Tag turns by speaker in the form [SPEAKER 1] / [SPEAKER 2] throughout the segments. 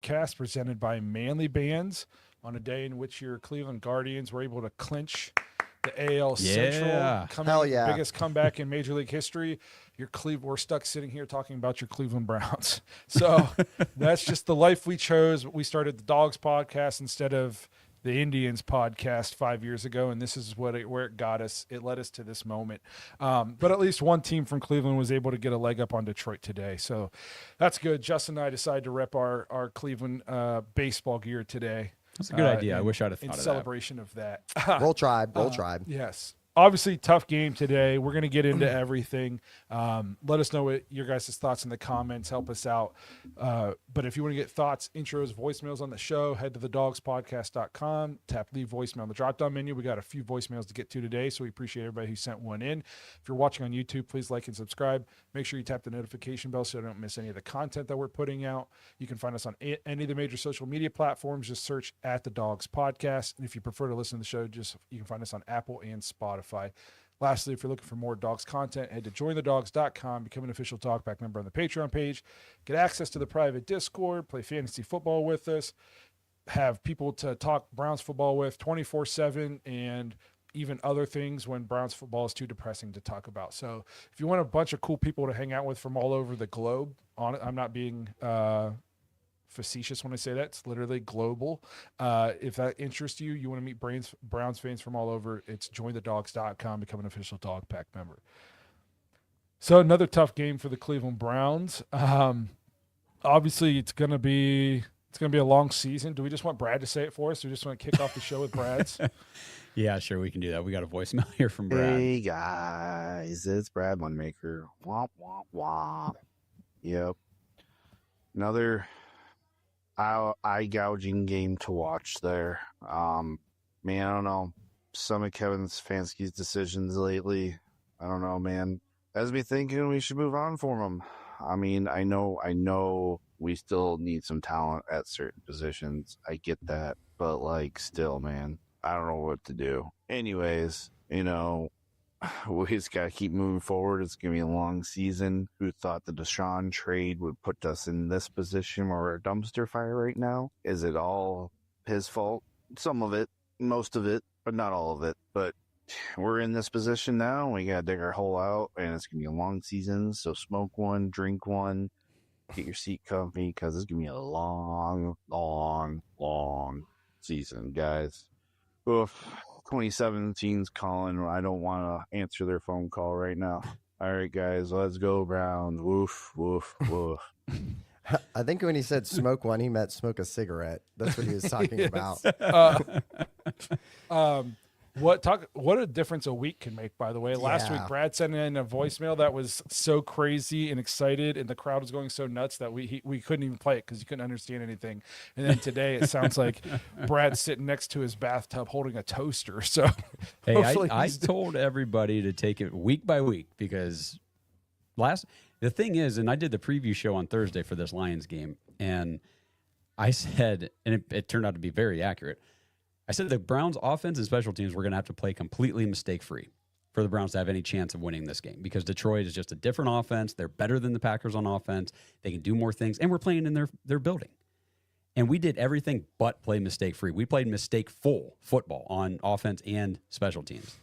[SPEAKER 1] podcast presented by Manly Bands on a day in which your Cleveland Guardians were able to clinch the AL Central,
[SPEAKER 2] Hell yeah.
[SPEAKER 1] biggest comeback in Major League history. We're stuck sitting here talking about your Cleveland Browns. So that's just the life we chose. We started the Dawgs podcast instead of the Indians podcast 5 years ago, and this is where it got us. It led us to this moment. But at least one team from Cleveland was able to get a leg up on Detroit today. So that's good. Justin and I decided to rep our Cleveland baseball gear today.
[SPEAKER 3] That's a good idea. I wish I'd have thought of that.
[SPEAKER 1] In celebration of that.
[SPEAKER 2] Roll Tribe. Roll Tribe.
[SPEAKER 1] Yes. Obviously, tough game today. We're going to get into everything. Let us know what your guys' thoughts in the comments. Help us out. But if you want to get thoughts, intros, voicemails on the show, head to thedogspodcast.com, tap leave voicemail on the drop-down menu. We got a few voicemails to get to today, so we appreciate everybody who sent one in. If you're watching on YouTube, please like and subscribe. Make sure you tap the notification bell so you don't miss any of the content that we're putting out. You can find us on any of the major social media platforms. Just search at The Dawgs Podcast. And if you prefer to listen to the show, you can find us on Apple and Spotify. Lastly, if you're looking for more Dawgs content, head to jointhedawgs.com, become an official Talkback member on the Patreon page, get access to the private Discord, play fantasy football with us, have people to talk Browns football with 24/7, and even other things when Browns football is too depressing to talk about. So if you want a bunch of cool people to hang out with from all over the globe, I'm not being facetious when I say that. It's literally global. If that interests you, you want to meet Browns fans from all over, it's jointhedawgs.com, become an official Dog Pack member. So another tough game for the Cleveland Browns. Obviously, it's gonna be a long season. Do we just want Brad to say it for us? Do we just want to kick off the show with Brad's?
[SPEAKER 3] Yeah, sure, we can do that. We got a voicemail here from Brad.
[SPEAKER 4] Hey guys, it's Brad Monmaker. Womp womp womp. Yep. Another eye gouging game to watch there. Man, I don't know. Some of Kevin Stefanski's decisions lately, I don't know, man, has me thinking we should move on from him. I mean, I know we still need some talent at certain positions. I get that, but like, still, man, I don't know what to do. Anyways, we just got to keep moving forward. It's going to be a long season. Who thought the Deshaun trade would put us in this position where we're a dumpster fire right now? Is it all his fault? Some of it, most of it, but not all of it. But we're in this position now. We got to dig our hole out, and it's going to be a long season. So smoke one, drink one, get your seat comfy, because it's going to be a long, long, long season, guys. Oof. 2017's calling. I don't want to answer their phone call right now. All right, guys, let's go Browns. Woof, woof, woof.
[SPEAKER 2] I think when he said smoke one, he meant smoke a cigarette. That's what he was talking about.
[SPEAKER 1] What a difference a week can make, by the way. Last week, Brad sent in a voicemail that was so crazy and excited, and the crowd was going so nuts that we couldn't even play it because you couldn't understand anything. And then today, it sounds like Brad's sitting next to his bathtub holding a toaster. So,
[SPEAKER 3] hey, I told everybody to take it week by week because the thing is, and I did the preview show on Thursday for this Lions game, and I said, and it turned out to be very accurate, I said the Browns offense and special teams were going to have to play completely mistake-free for the Browns to have any chance of winning this game because Detroit is just a different offense. They're better than the Packers on offense. They can do more things, and we're playing in their building. And we did everything but play mistake-free. We played mistake-full football on offense and special teams.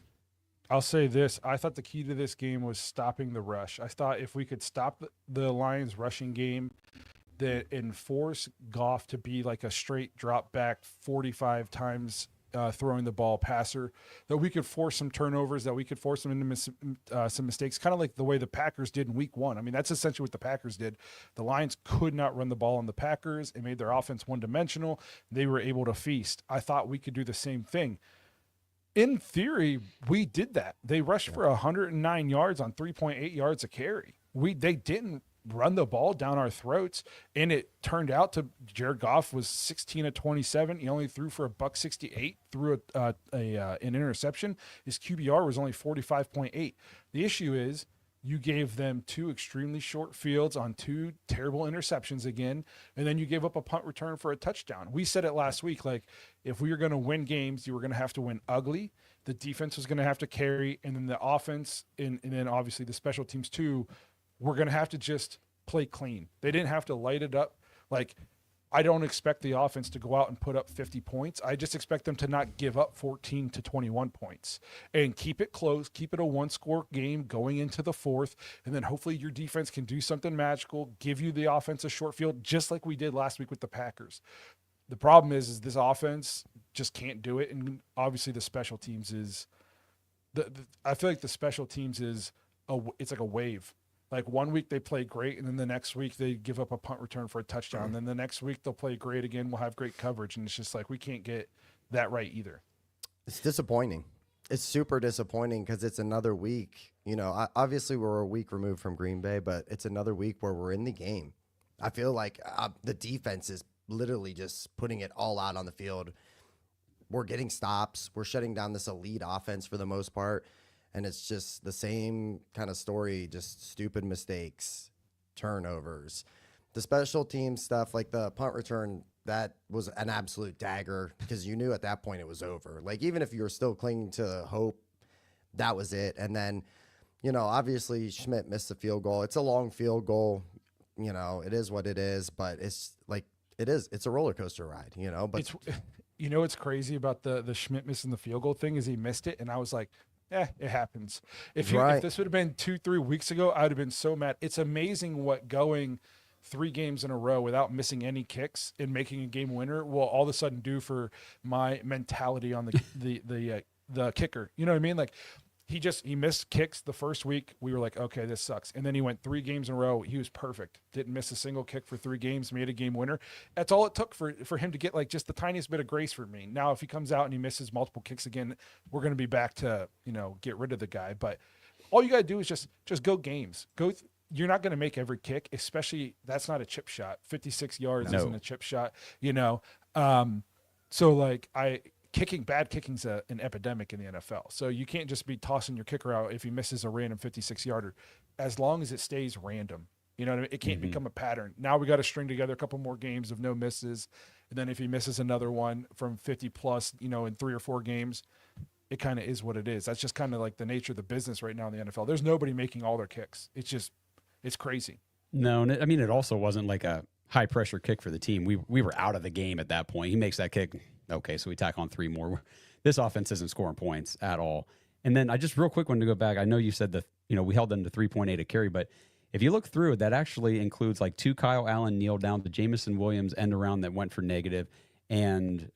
[SPEAKER 1] I'll say this. I thought the key to this game was stopping the rush. I thought if we could stop the Lions rushing game, that enforce Goff to be like a straight drop back 45 times throwing the ball passer, that we could force some turnovers, that we could force them into some mistakes, kind of like the way the Packers did in week one. I mean, that's essentially what the Packers did. The Lions could not run the ball on the Packers. It made their offense one-dimensional. They were able to feast. I thought we could do the same thing. In theory, we did that. They rushed for 109 yards on 3.8 yards a carry. They didn't run the ball down our throats, and it turned out to Jared Goff was 16 of 27. He only threw for $168, threw an interception. His QBR was only 45.8. The issue is you gave them two extremely short fields on two terrible interceptions again, and then you gave up a punt return for a touchdown. We said it last week, like, if we were going to win games, you were going to have to win ugly. The defense was going to have to carry, and then the offense, and then obviously the special teams too, we're going to have to just play clean. They didn't have to light it up. Like, I don't expect the offense to go out and put up 50 points. I just expect them to not give up 14 to 21 points and keep it close, keep it a one-score game going into the fourth, and then hopefully your defense can do something magical, give you the offense a short field, just like we did last week with the Packers. The problem is this offense just can't do it, and obviously the special teams is I feel like the special teams is it's like a wave. Like 1 week they play great, and then the next week they give up a punt return for a touchdown. And then the next week they'll play great again. We'll have great coverage, and it's just like we can't get that right either.
[SPEAKER 2] It's disappointing. It's super disappointing because it's another week. You know, obviously we're a week removed from Green Bay, but it's another week where we're in the game. I feel like the defense is literally just putting it all out on the field. We're getting stops. We're shutting down this elite offense for the most part. And it's just the same kind of story, just stupid mistakes, turnovers. The special team stuff, like the punt return, that was an absolute dagger because you knew at that point it was over. Like, even if you were still clinging to hope, that was it. And then, you know, obviously Schmidt missed the field goal. It's a long field goal. You know, it is what it is, but it's like, it's a roller coaster ride, you know. But
[SPEAKER 1] you know what's crazy about the Schmidt missing the field goal thing is he missed it, and I was like, it happens. If this would have been 2-3 weeks ago, I would have been so mad. It's amazing what going 3 games in a row without missing any kicks and making a game winner will all of a sudden do for my mentality on the kicker. You know what I mean? Like he missed kicks the first week. We were like, okay, this sucks. And then he went 3 games in a row. He was perfect. Didn't miss a single kick for 3 games, made a game winner. That's all it took for him to get like just the tiniest bit of grace for me. Now, if he comes out and he misses multiple kicks again, we're going to be back to, you know, get rid of the guy. But all you got to do is just go games. You're not going to make every kick, especially that's not a chip shot. 56 yards isn't a chip shot, you know? So like bad kicking's an epidemic in the NFL. So you can't just be tossing your kicker out if he misses a random 56-yarder, as long as it stays random. You know what I mean? It can't become a pattern. Now we got to string together a couple more games of no misses. And then if he misses another one from 50 plus, you know, in 3 or 4 games, it kind of is what it is. That's just kind of like the nature of the business right now in the NFL. There's nobody making all their kicks. It's crazy.
[SPEAKER 3] No, I mean, it also wasn't like a high pressure kick for the team. We were out of the game at that point. He makes that kick. Okay, so we tack on 3 more. This offense isn't scoring points at all. And then I just real quick wanted to go back. I know you said that, you know, we held them to 3.8 a carry, but if you look through it, that actually includes like 2 Kyle Allen kneel down to Jamison Williams end around that went for negative. And,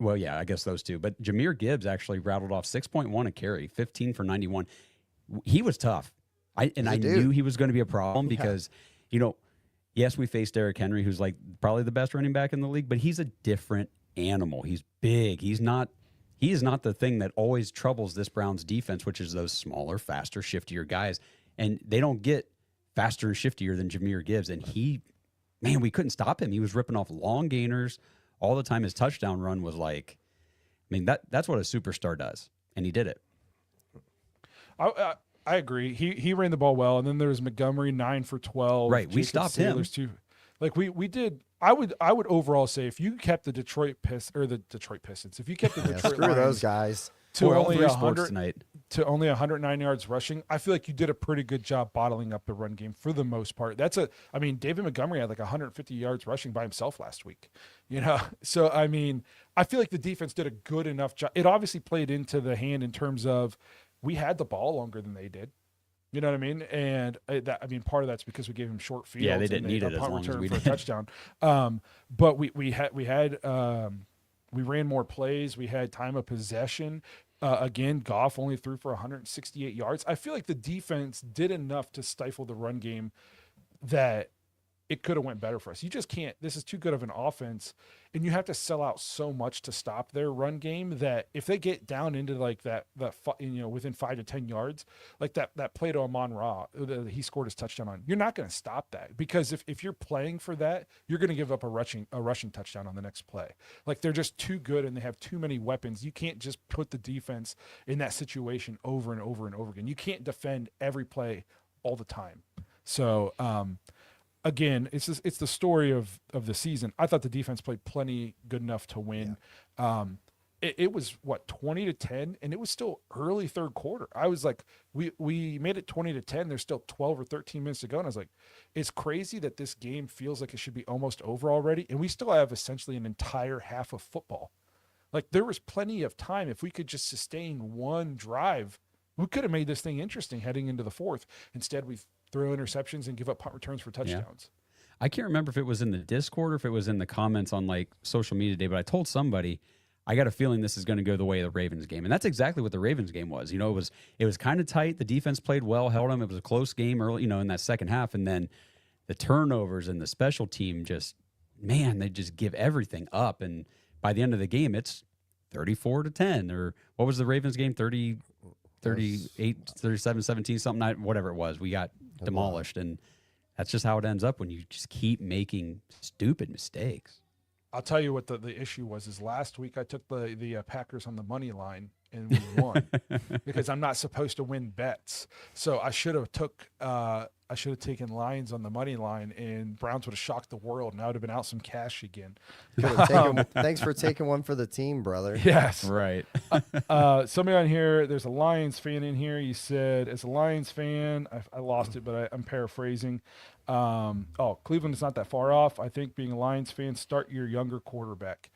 [SPEAKER 3] well, yeah, I guess those 2. But Jahmyr Gibbs actually rattled off 6.1 a carry, 15 for 91. He was tough. I knew he was going to be a problem because, you know, yes, we faced Derrick Henry, who's like probably the best running back in the league, but he's a different animal. He's big. He is not the thing that always troubles this Browns defense, which is those smaller, faster, shiftier guys. And they don't get faster and shiftier than Jahmyr Gibbs. And we couldn't stop him. He was ripping off long gainers all the time. His touchdown run was like, I mean, that's what a superstar does. And he did it.
[SPEAKER 1] I agree. He ran the ball well, and then there was Montgomery 9 for 12.
[SPEAKER 3] Right, we stopped him.
[SPEAKER 1] Like we did. I would overall say if you kept the Detroit Pistons, if you kept the Detroit
[SPEAKER 2] screw those guys
[SPEAKER 1] to only
[SPEAKER 3] 100 tonight
[SPEAKER 1] to only 109 yards rushing, I feel like you did a pretty good job bottling up the run game for the most part. I mean, David Montgomery had like 150 yards rushing by himself last week, you know? So, I mean, I feel like the defense did a good enough job. It obviously played into the hand in terms of we had the ball longer than they did. You know what I mean? And part of that's because we gave him short fields.
[SPEAKER 3] Yeah, they didn't need it as long as we did.
[SPEAKER 1] For a touchdown. But we ran more plays. We had time of possession. Again, Goff only threw for 168 yards. I feel like the defense did enough to stifle the run game that it could have went better for us. You just can't. This is too good of an offense, and you have to sell out so much to stop their run game that if they get down into like that within 5 to 10 yards, like that play to amon-ra, he scored his touchdown on. You're not going to stop that because if you're playing for that, you're going to give up a rushing touchdown on the next play. Like they're just too good and they have too many weapons. You can't just put the defense in that situation over and over and over again. You can't defend every play all the time. So. Again, it's the story of the season. I thought the defense played plenty good enough to win. it was what 20-10, and it was still early third quarter. I was like, we made it 20-10. There's still 12 or 13 minutes to go, and I was like, it's crazy that this game feels like it should be almost over already, and we still have essentially an entire half of football. Like there was plenty of time. If we could just sustain one drive, we could have made this thing interesting heading into the fourth. Instead, we throw interceptions and give up punt returns for touchdowns.
[SPEAKER 3] I can't remember if it was in the Discord or if it was in the comments on like social media today, but I told somebody I got a feeling this is going to go the way of the Ravens game. And that's exactly what the Ravens game was. You know, it was kind of tight. The defense played well, held them. It was a close game early, you know, in that second half. And then the turnovers and the special team they just give everything up. And by the end of the game, it's 34-10, or what was the Ravens game? 38, 37, 17, something, whatever it was. We got demolished. And that's just how it ends up when you just keep making stupid mistakes.
[SPEAKER 1] I'll tell you what the issue was. Is last week I took the Packers on the money line and we won because I'm not supposed to win bets. So I should have taken Lions on the money line, and Browns would have shocked the world, and I would have been out some cash again.
[SPEAKER 2] Thanks for taking one for the team, brother.
[SPEAKER 1] Yes,
[SPEAKER 3] right.
[SPEAKER 1] Somebody on here, there's a Lions fan in here. You said, as a Lions fan, I lost it, but I'm paraphrasing. Cleveland is not that far off. I think being a Lions fan, start your younger quarterback.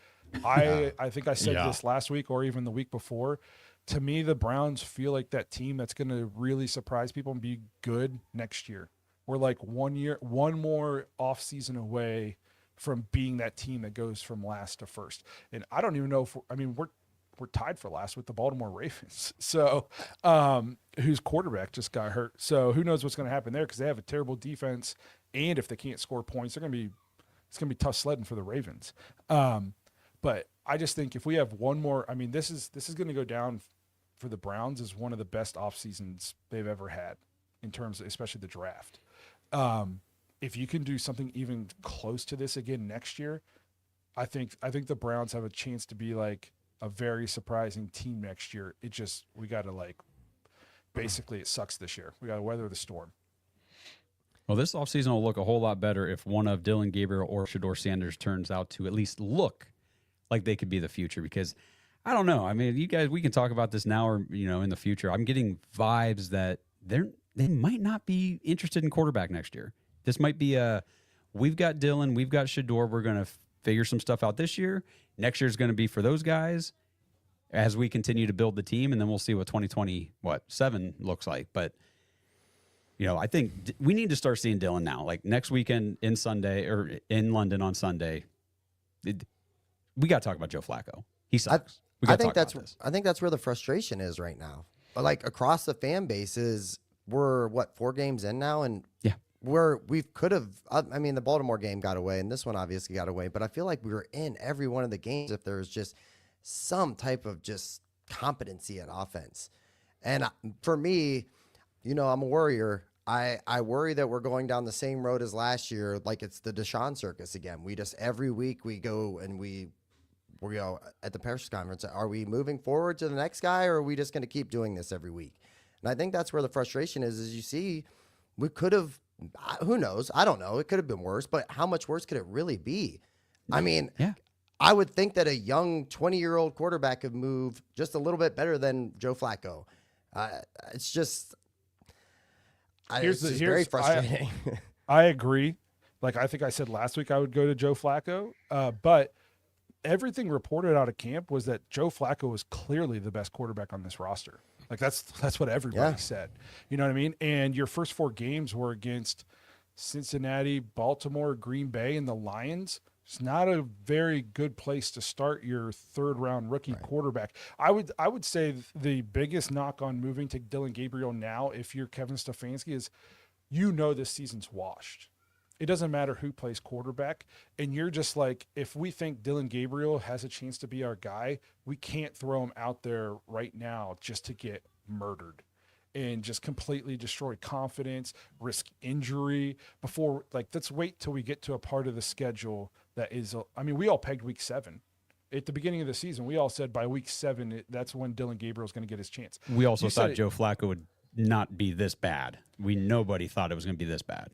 [SPEAKER 1] I think I said this last week or even the week before. To me, the Browns feel like that team that's going to really surprise people and be good next year. We're like one more offseason away from being that team that goes from last to first. And I don't even know we're tied for last with the Baltimore Ravens. So, whose quarterback just got hurt. So who knows what's going to happen there, because they have a terrible defense, and if they can't score points, it's going to be tough sledding for the Ravens. But I just think if we have one more, this is going to go down for the Browns as one of the best off seasons they've ever had in terms of especially the draft. If you can do something even close to this again next year, I think the Browns have a chance to be like a very surprising team next year. We got to basically it sucks this year. We got to weather the storm.
[SPEAKER 3] Well, this offseason will look a whole lot better if one of Dillon Gabriel or Shedeur Sanders turns out to at least look like they could be the future, because I don't know. You guys, we can talk about this now or, in the future. I'm getting vibes that they might not be interested in quarterback next year. This might be we've got Dillon, we've got Shedeur. We're going to figure some stuff out this year. Next year is going to be for those guys as we continue to build the team, and then we'll see what 2027 looks like. But, I think we need to start seeing Dillon now. Like next weekend in London on Sunday, we got to talk about Joe Flacco. He sucks.
[SPEAKER 2] I think that's where the frustration is right now. Like across the fan bases, we're 4 games in now, and the Baltimore game got away, and this one obviously got away. But I feel like we were in every one of the games if there was just some type of just competency at offense. And for me, I'm a worrier. I worry that we're going down the same road as last year, like it's the Deshaun circus again. We just every week we go and we go at the press conference. Are we moving forward to the next guy, or are we just going to keep doing this every week? And I think that's where the frustration is. As you see, we could have. Who knows? I don't know. It could have been worse, but how much worse could it really be? I would think that a young 20-year-old quarterback could move just a little bit better than Joe Flacco. It's just very frustrating.
[SPEAKER 1] I agree. Like I think I said last week I would go to Joe Flacco, but everything reported out of camp was that Joe Flacco was clearly the best quarterback on this roster. Like that's what everybody said. You know what I mean? And your first 4 games were against Cincinnati, Baltimore, Green Bay, and the Lions. It's not a very good place to start your 3rd round rookie quarterback. I would say the biggest knock on moving to Dillon Gabriel now, if you're Kevin Stefanski, is this season's washed. It doesn't matter who plays quarterback. And you're just like, if we think Dillon Gabriel has a chance to be our guy, we can't throw him out there right now just to get murdered and just completely destroy confidence, risk injury before. Let's wait till we get to a part of the schedule that is, we all pegged week 7. At the beginning of the season, we all said by week 7, that's when Dillon Gabriel is going to get his chance.
[SPEAKER 3] We also thought Joe Flacco would not be this bad. Nobody thought it was going to be this bad.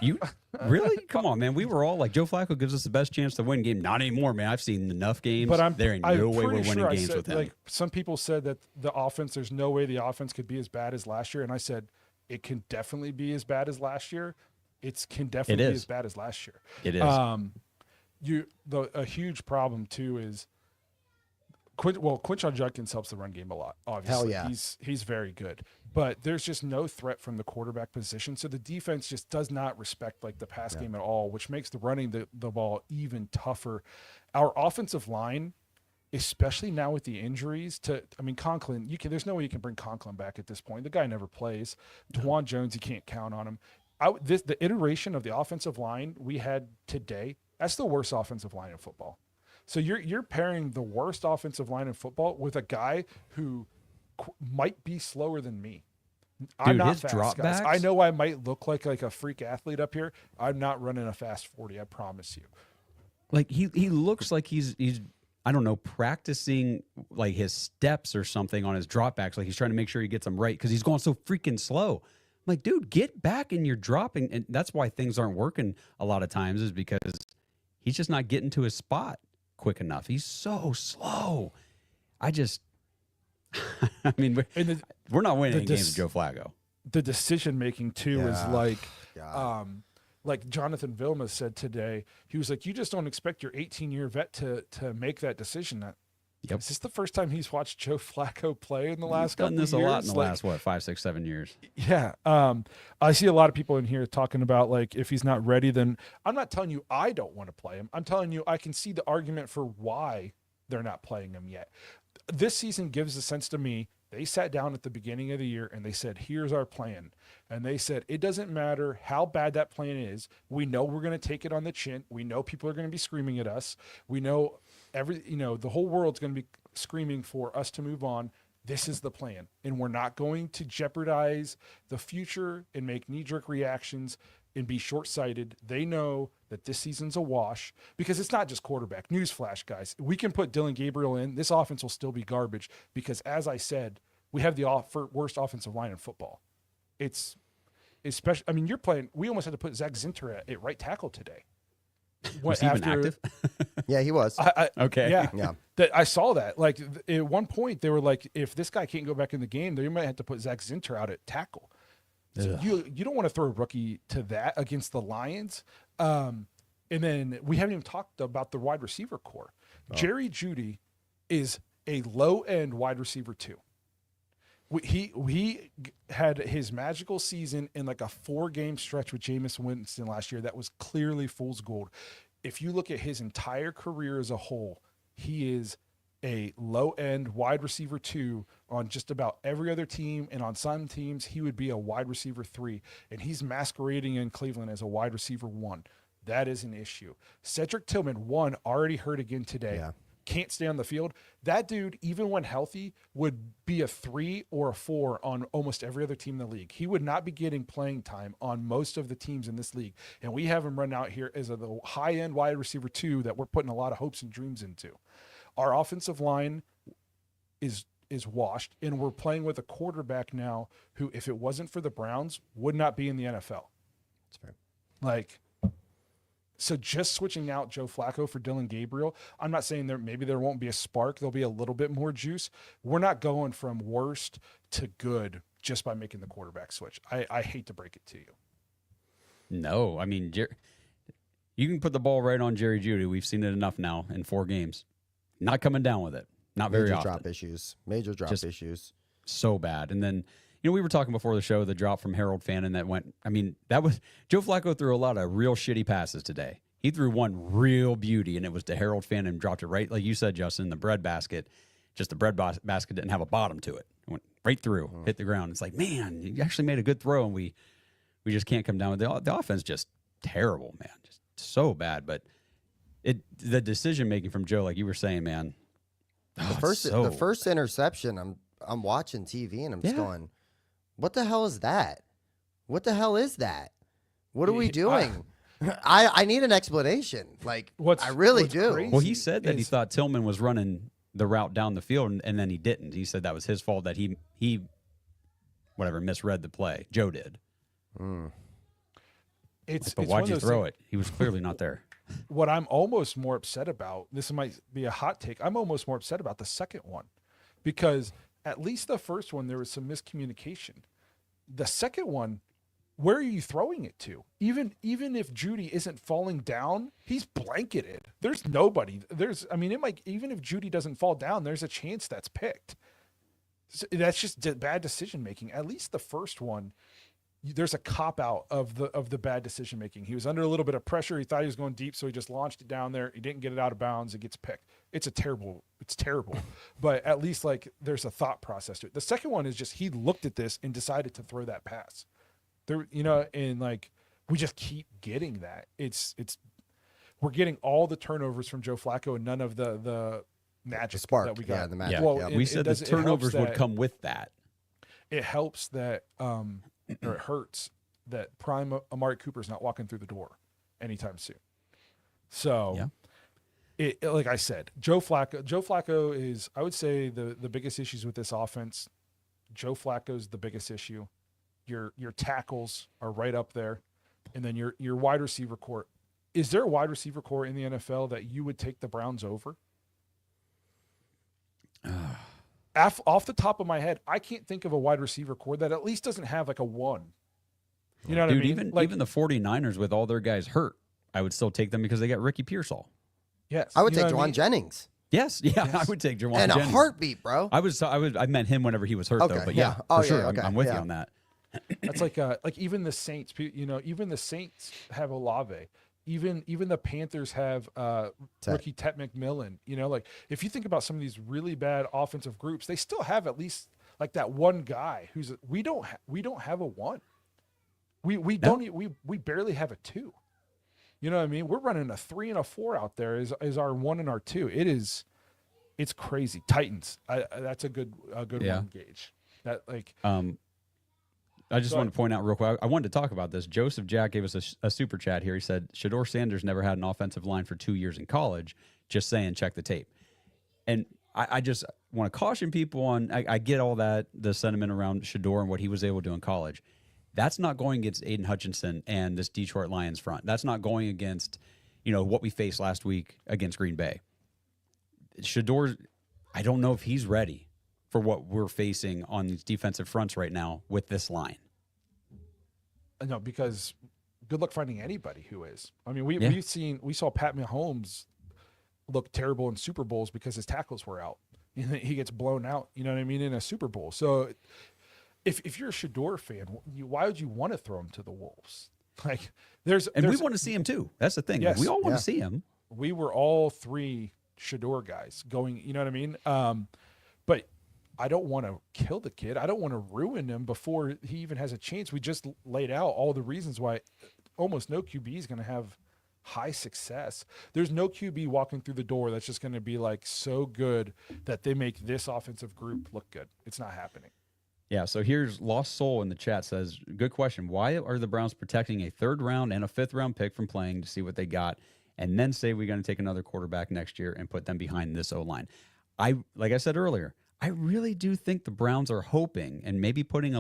[SPEAKER 3] You really? Come on, man. We were all like, Joe Flacco gives us the best chance to win game. Not anymore, man. I've seen enough games.
[SPEAKER 1] But
[SPEAKER 3] there ain't no way we're winning games
[SPEAKER 1] said,
[SPEAKER 3] with him.
[SPEAKER 1] Like some people said that the offense, there's no way the offense could be as bad as last year, and I said it can definitely be as bad as last year. It can definitely be as bad as last year.
[SPEAKER 3] It is.
[SPEAKER 1] A huge problem too is Quinshon Judkins helps the run game a lot. Obviously,
[SPEAKER 2] Hell yeah.
[SPEAKER 1] he's very good, but there's just no threat from the quarterback position. So the defense just does not respect like the pass game at all, which makes the running the ball even tougher. Our offensive line, especially now with the injuries Conklin, there's no way you can bring Conklin back at this point. The guy never plays. DeJuan Jones, you can't count on him. The iteration of the offensive line we had today, that's the worst offensive line in football. So you're pairing the worst offensive line in football with a guy who might be slower than me. I'm not fast, guys. I know I might look like a freak athlete up here. I'm not running a fast 40. I promise you.
[SPEAKER 3] Like he looks like he's I don't know, practicing like his steps or something on his dropbacks. Like he's trying to make sure he gets them right because he's going so freaking slow. I'm like, dude, get back and you're dropping. And that's why things aren't working a lot of times is because he's just not getting to his spot quick enough. He's so slow. I mean, we're not winning games with Joe Flacco.
[SPEAKER 1] The decision making too is like Jonathan Vilma said today. He was like, you just don't expect your 18-year vet to make that decision.
[SPEAKER 3] Yep.
[SPEAKER 1] Is this the first time he's watched Joe Flacco play in the last couple of years?
[SPEAKER 3] He's done this a lot in the last 5, 6, 7 years.
[SPEAKER 1] Yeah. I see a lot of people in here talking about like if he's not ready, then I'm not telling you I don't want to play him. I'm telling you I can see the argument for why they're not playing him yet. This season gives a sense to me. They sat down at the beginning of the year and they said, here's our plan. And they said, it doesn't matter how bad that plan is. We know we're going to take it on the chin. We know people are going to be screaming at us. We know the whole world's going to be screaming for us to move on. This is the plan. And we're not going to jeopardize the future and make knee-jerk reactions and be short-sighted. They know that this season's a wash because it's not just quarterback. Newsflash, guys. We can put Dylan Gabriel in. This offense will still be garbage because, as I said, we have the worst offensive line in football. It's especially. I mean, you're playing. We almost had to put Zach Zinter at right tackle today.
[SPEAKER 3] Was he even active?
[SPEAKER 2] Yeah, he was.
[SPEAKER 3] Okay.
[SPEAKER 1] Yeah. I saw that. Like at one point, they were like, if this guy can't go back in the game, they might have to put Zach Zinter out at tackle. So you don't want to throw a rookie to that against the Lions. And then we haven't even talked about the wide receiver core. Oh. Jerry Jeudy is a low-end wide receiver too. He had his magical season in like a 4-game stretch with Jameis Winston last year that was clearly fool's gold. If you look at his entire career as a whole, he is a low-end wide receiver 2 on just about every other team, and on some teams he would be a wide receiver 3, and he's masquerading in Cleveland as a wide receiver 1. That is an issue. Cedric Tillman, already hurt again today. Yeah. Can't stay on the field. That dude, even when healthy, would be a 3 or a 4 on almost every other team in the league. He would not be getting playing time on most of the teams in this league. And we have him run out here as the high-end wide receiver 2 that we're putting a lot of hopes and dreams into. Our offensive line is washed, and we're playing with a quarterback now who, if it wasn't for the Browns, would not be in the NFL.
[SPEAKER 2] That's fair.
[SPEAKER 1] So just switching out Joe Flacco for Dylan Gabriel, I'm not saying maybe there won't be a spark. There'll be a little bit more juice. We're not going from worst to good just by making the quarterback switch. I hate to break it to you.
[SPEAKER 3] No, I mean, you can put the ball right on Jerry Jeudy. We've seen it enough now in 4 games. Not coming down with it. Not very often.
[SPEAKER 2] Major drop issues.
[SPEAKER 3] So bad. And then, we were talking before the show, the drop from Harold Fannin that went, that was, Joe Flacco threw a lot of real shitty passes today. He threw one real beauty, and it was to Harold Fannin, dropped it right, like you said, Justin, the bread basket. Just the bread basket didn't have a bottom to it. It went right through, hit the ground. It's like, man, you actually made a good throw, and we just can't come down with it. The offense just terrible, man. Just so bad. But the decision-making from Joe, like you were saying, man.
[SPEAKER 2] The first interception, I'm watching TV, and I'm just going, what the hell is that? What the hell is that? What are we doing? I need an explanation. I really do.
[SPEAKER 3] Well, he said that he thought Tillman was running the route down the field, and then he didn't. He said that was his fault, that he misread the play. Joe did. But
[SPEAKER 1] one
[SPEAKER 3] why'd
[SPEAKER 1] of
[SPEAKER 3] you
[SPEAKER 1] those
[SPEAKER 3] throw
[SPEAKER 1] things-
[SPEAKER 3] it? He was clearly not there.
[SPEAKER 1] What I'm almost more upset about, this might be a hot take, I'm almost more upset about the second one, because at least the first one, there was some miscommunication. The second one, where are you throwing it to? Even if Judy isn't falling down, he's blanketed. There's nobody. It might, even if Judy doesn't fall down, there's a chance that's picked. So that's just bad decision making. At least the first one, there's a cop out of the bad decision making. He was under a little bit of pressure. He thought he was going deep, so he just launched it down there. He didn't get it out of bounds. It gets picked. It's terrible. But at least like there's a thought process to it. The second one is just he looked at this and decided to throw that pass. There, and like we just keep getting that. We're getting all the turnovers from Joe Flacco and none of the magic
[SPEAKER 2] spark
[SPEAKER 1] that we got.
[SPEAKER 2] Yeah, the magic.
[SPEAKER 1] Well,
[SPEAKER 2] Yep.
[SPEAKER 3] We said the
[SPEAKER 1] it helps
[SPEAKER 3] turnovers would
[SPEAKER 1] that-
[SPEAKER 3] come with that.
[SPEAKER 1] It helps that or it hurts that prime Amari Cooper's not walking through the door anytime soon. So like I said, Joe Flacco is, I would say, the biggest issues with this offense. Joe Flacco's the biggest issue. Your tackles are right up there. And then your wide receiver core. Is there a wide receiver core in the NFL that you would take the Browns over? Off the top of my head, I can't think of a wide receiver core that at least doesn't have like a 1. You know what I mean?
[SPEAKER 3] Even the 49ers with all their guys hurt, I would still take them because they got Ricky Pearsall.
[SPEAKER 1] Yes.
[SPEAKER 2] I would
[SPEAKER 1] you know
[SPEAKER 2] take
[SPEAKER 1] what
[SPEAKER 2] Juwan Jennings
[SPEAKER 3] Yes, I would take Jawan
[SPEAKER 2] in
[SPEAKER 3] Jennings.
[SPEAKER 2] a heartbeat, bro.
[SPEAKER 3] I meant him whenever he was hurt,
[SPEAKER 2] Okay,
[SPEAKER 3] though. But
[SPEAKER 2] yeah.
[SPEAKER 3] for
[SPEAKER 2] Oh,
[SPEAKER 3] sure,
[SPEAKER 2] yeah, okay,
[SPEAKER 3] I'm with you
[SPEAKER 2] yeah.
[SPEAKER 3] on that.
[SPEAKER 1] That's like even the Saints, even the Saints have Olave. Even the Panthers have rookie Tet McMillan. Like if you think about some of these really bad offensive groups, they still have at least like that one guy who's we don't have a 1. We barely have a 2. You know what I mean? We're running a 3 and a 4 out there is our 1 and our 2. It's crazy. Titans. That's a good one, Gage. That like
[SPEAKER 3] I just want to point out real quick. I wanted to talk about this. Joseph Jack gave us a super chat here. He said, Shador Sanders never had an offensive line for 2 years in college. Just saying, check the tape. And I just want to caution people on, I get all that, the sentiment around Shador and what he was able to do in college. That's not going against Aiden Hutchinson and this Detroit Lions front. That's not going against, what we faced last week against Green Bay. Shador, I don't know if he's ready for what we're facing on these defensive fronts right now with this line.
[SPEAKER 1] No, because good luck finding anybody who is. I mean, we saw Pat Mahomes look terrible in Super Bowls because his tackles were out. He gets blown out, you know what I mean, in a Super Bowl. So if you're a Shador fan, why would you want to throw him to the Wolves? Like we
[SPEAKER 3] want to see him too. That's the thing.
[SPEAKER 1] Yes.
[SPEAKER 3] We all want to see him.
[SPEAKER 1] We were all 3 Shador guys going, you know what I mean? But I don't want to kill the kid. I don't want to ruin him before he even has a chance. We just laid out all the reasons why almost no QB is going to have high success. There's no QB walking through the door that's just going to be like so good that they make this offensive group look good. It's not happening.
[SPEAKER 3] Yeah, so here's Lost Soul in the chat says, good question. Why are the Browns protecting a 3rd round and a 5th round pick from playing to see what they got and then say we're going to take another quarterback next year and put them behind this O-line? Like I said earlier, I really do think the Browns are hoping and maybe putting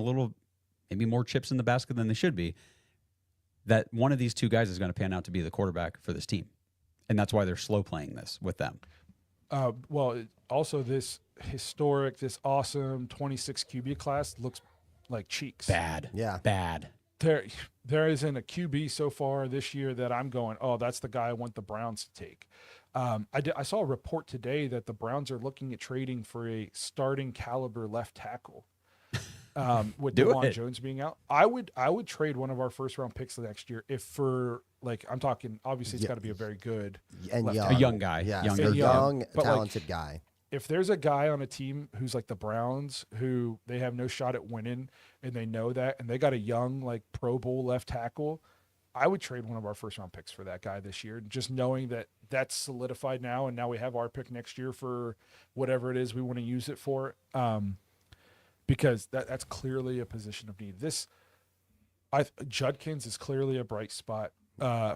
[SPEAKER 3] maybe more chips in the basket than they should be, that one of these 2 guys is going to pan out to be the quarterback for this team. And that's why they're slow playing this with them.
[SPEAKER 1] Also this historic, this awesome 26 QB class looks like cheeks.
[SPEAKER 3] Bad.
[SPEAKER 2] Yeah.
[SPEAKER 3] Bad.
[SPEAKER 1] There isn't a QB so far this year that I'm going, oh, that's the guy I want the Browns to take. I saw a report today that the Browns are looking at trading for a starting caliber left tackle. With DeJuan Jones being out, I would trade one of our 1st round picks next year if for like I'm talking. Obviously, it's got to be a very good
[SPEAKER 2] and
[SPEAKER 1] left
[SPEAKER 2] young.
[SPEAKER 3] A young guy.
[SPEAKER 2] Yeah,
[SPEAKER 3] Young,
[SPEAKER 2] young talented guy.
[SPEAKER 1] If there's a guy on a team who's like the Browns, who they have no shot at winning, and they know that, and they got a young like Pro Bowl left tackle, I would trade one of our 1st round picks for that guy this year, just knowing that that's solidified now, and now we have our pick next year for whatever it is we want to use it for. Because that's clearly a position of need. Judkins is clearly a bright spot.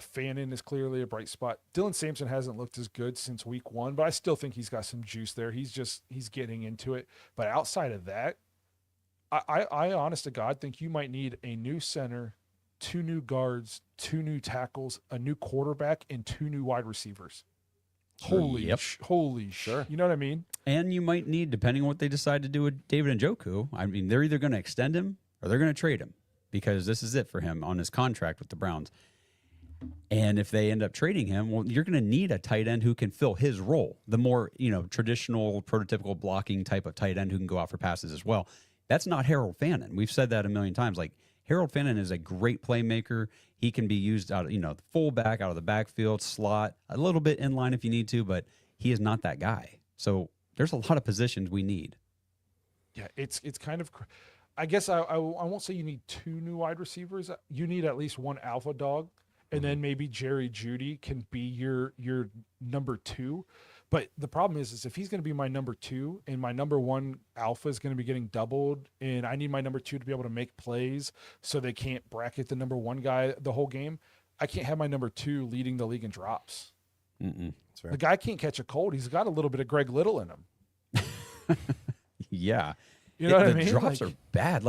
[SPEAKER 1] Fannin is clearly a bright spot. Dylan Sampson hasn't looked as good since week 1, but I still think he's got some juice there. He's getting into it. But outside of that, I honest to God think you might need a new center 2 new guards, 2 new tackles, a new quarterback, and 2 new wide receivers. Holy,
[SPEAKER 3] Yep.
[SPEAKER 1] holy,
[SPEAKER 2] Sure.
[SPEAKER 1] You know what I mean?
[SPEAKER 3] And you might need, depending on what they decide to do with David Njoku, I mean, they're either going to extend him or they're going to trade him because this is it for him on his contract with the Browns. And if they end up trading him, well, you're going to need a tight end who can fill his role, the more, traditional, prototypical blocking type of tight end who can go out for passes as well. That's not Harold Fannin. We've said that a million times. Like, Harold Fannin is a great playmaker. He can be used out of, the fullback, out of the backfield, slot, a little bit in line if you need to, but he is not that guy. So there's a lot of positions we need.
[SPEAKER 1] Yeah, it's kind of. I guess I won't say you need 2 new wide receivers. You need at least 1 alpha dog, and then maybe Jerry Jeudy can be your number 2. But the problem is if he's going to be my number 2 and my number 1 alpha is going to be getting doubled, and I need my number 2 to be able to make plays so they can't bracket the number 1 guy the whole game, I can't have my number 2 leading the league in drops.
[SPEAKER 2] That's fair.
[SPEAKER 1] The guy can't catch a cold. He's got a little bit of Greg Little in him.
[SPEAKER 3] Yeah.
[SPEAKER 1] You know what I
[SPEAKER 3] The
[SPEAKER 1] mean?
[SPEAKER 3] drops are bad.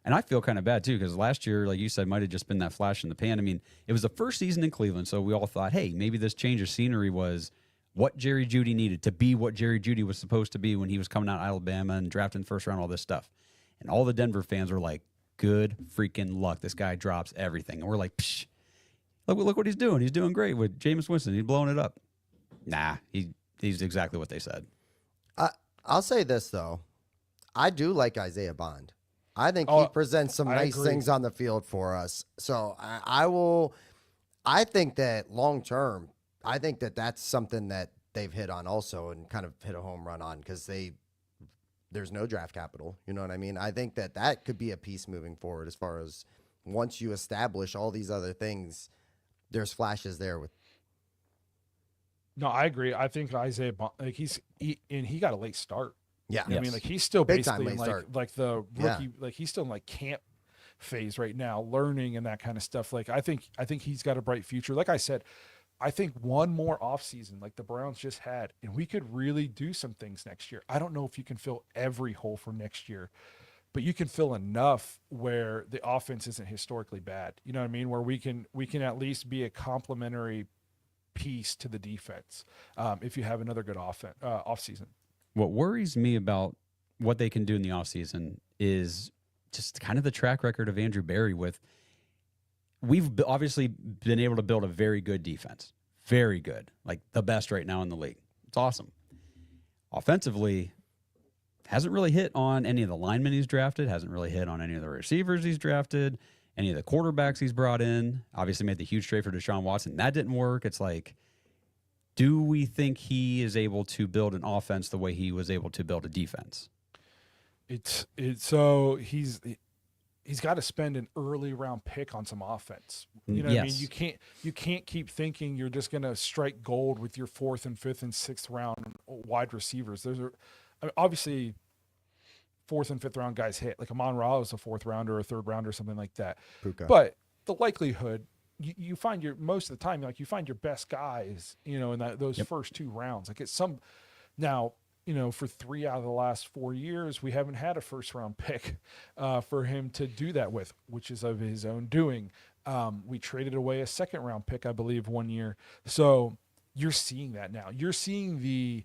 [SPEAKER 3] And I feel kind of bad too, because last year, like you said, might have just been that flash in the pan. I mean, it was the first season in Cleveland, so we all thought, hey, maybe this change of scenery was what Jerry Jeudy needed to be what Jerry Jeudy was supposed to be when he was coming out of Alabama and drafting first round, all this stuff. And all the Denver fans were like, good freaking luck. This guy drops everything. And we're like, psh, look what he's doing. He's doing great with Jameis Winston. He's blowing it up. Nah, he's exactly what they said.
[SPEAKER 2] I'll say this, though. I do like Isaiah Bond. I think
[SPEAKER 1] Oh,
[SPEAKER 2] he presents some
[SPEAKER 1] I
[SPEAKER 2] nice
[SPEAKER 1] agree.
[SPEAKER 2] things on the field for us. So I think that long term, I think that that's something that they've hit on also and kind of hit a home run on because there's no draft capital. You know what I mean? I think that could be a piece moving forward as far as once you establish all these other things, there's flashes there with.
[SPEAKER 1] No, I agree. I think Isaiah, like he got a late start.
[SPEAKER 2] Yeah.
[SPEAKER 1] I mean, like he's still
[SPEAKER 2] Big time
[SPEAKER 1] basically in
[SPEAKER 2] late start.
[SPEAKER 1] like the
[SPEAKER 2] Yeah.
[SPEAKER 1] rookie, like he's still in like camp phase right now, learning and that kind of stuff. Like I think he's got a bright future. Like I said, I think one more offseason like the Browns just had, and we could really do some things next year. I don't know if you can fill every hole for next year, but you can fill enough where the offense isn't historically bad. You know what I mean? Where we can at least be a complementary piece to the defense if you have another good offseason.
[SPEAKER 3] What worries me about what they can do in the offseason is just kind of the track record of Andrew Berry with we've obviously been able to build a very good defense. Very good. Like the best right now in the league. It's awesome. Offensively, hasn't really hit on any of the linemen he's drafted, hasn't really hit on any of the receivers he's drafted, any of the quarterbacks he's brought in. Obviously made the huge trade for Deshaun Watson. That didn't work. It's like, do we think he is able to build an offense the way he was able to build a defense?
[SPEAKER 1] It's so he's got to spend an early round pick on some offense. You know what I mean? You can't keep thinking you're just going to strike gold with your 4th and 5th and 6th round wide receivers. Those are obviously 4th and 5th round guys hit. Like Amon-Ra was a 4th rounder or a 3rd rounder or something like that.
[SPEAKER 2] Puka.
[SPEAKER 1] But the likelihood you find most of the time, like you find your best guys, in those first 2 rounds. Like it's some now, for 3 out of the last 4 years, we haven't had a 1st round pick for him to do that with, which is of his own doing. We traded away a 2nd round pick, I believe, 1 year. So you're seeing that now. You're seeing the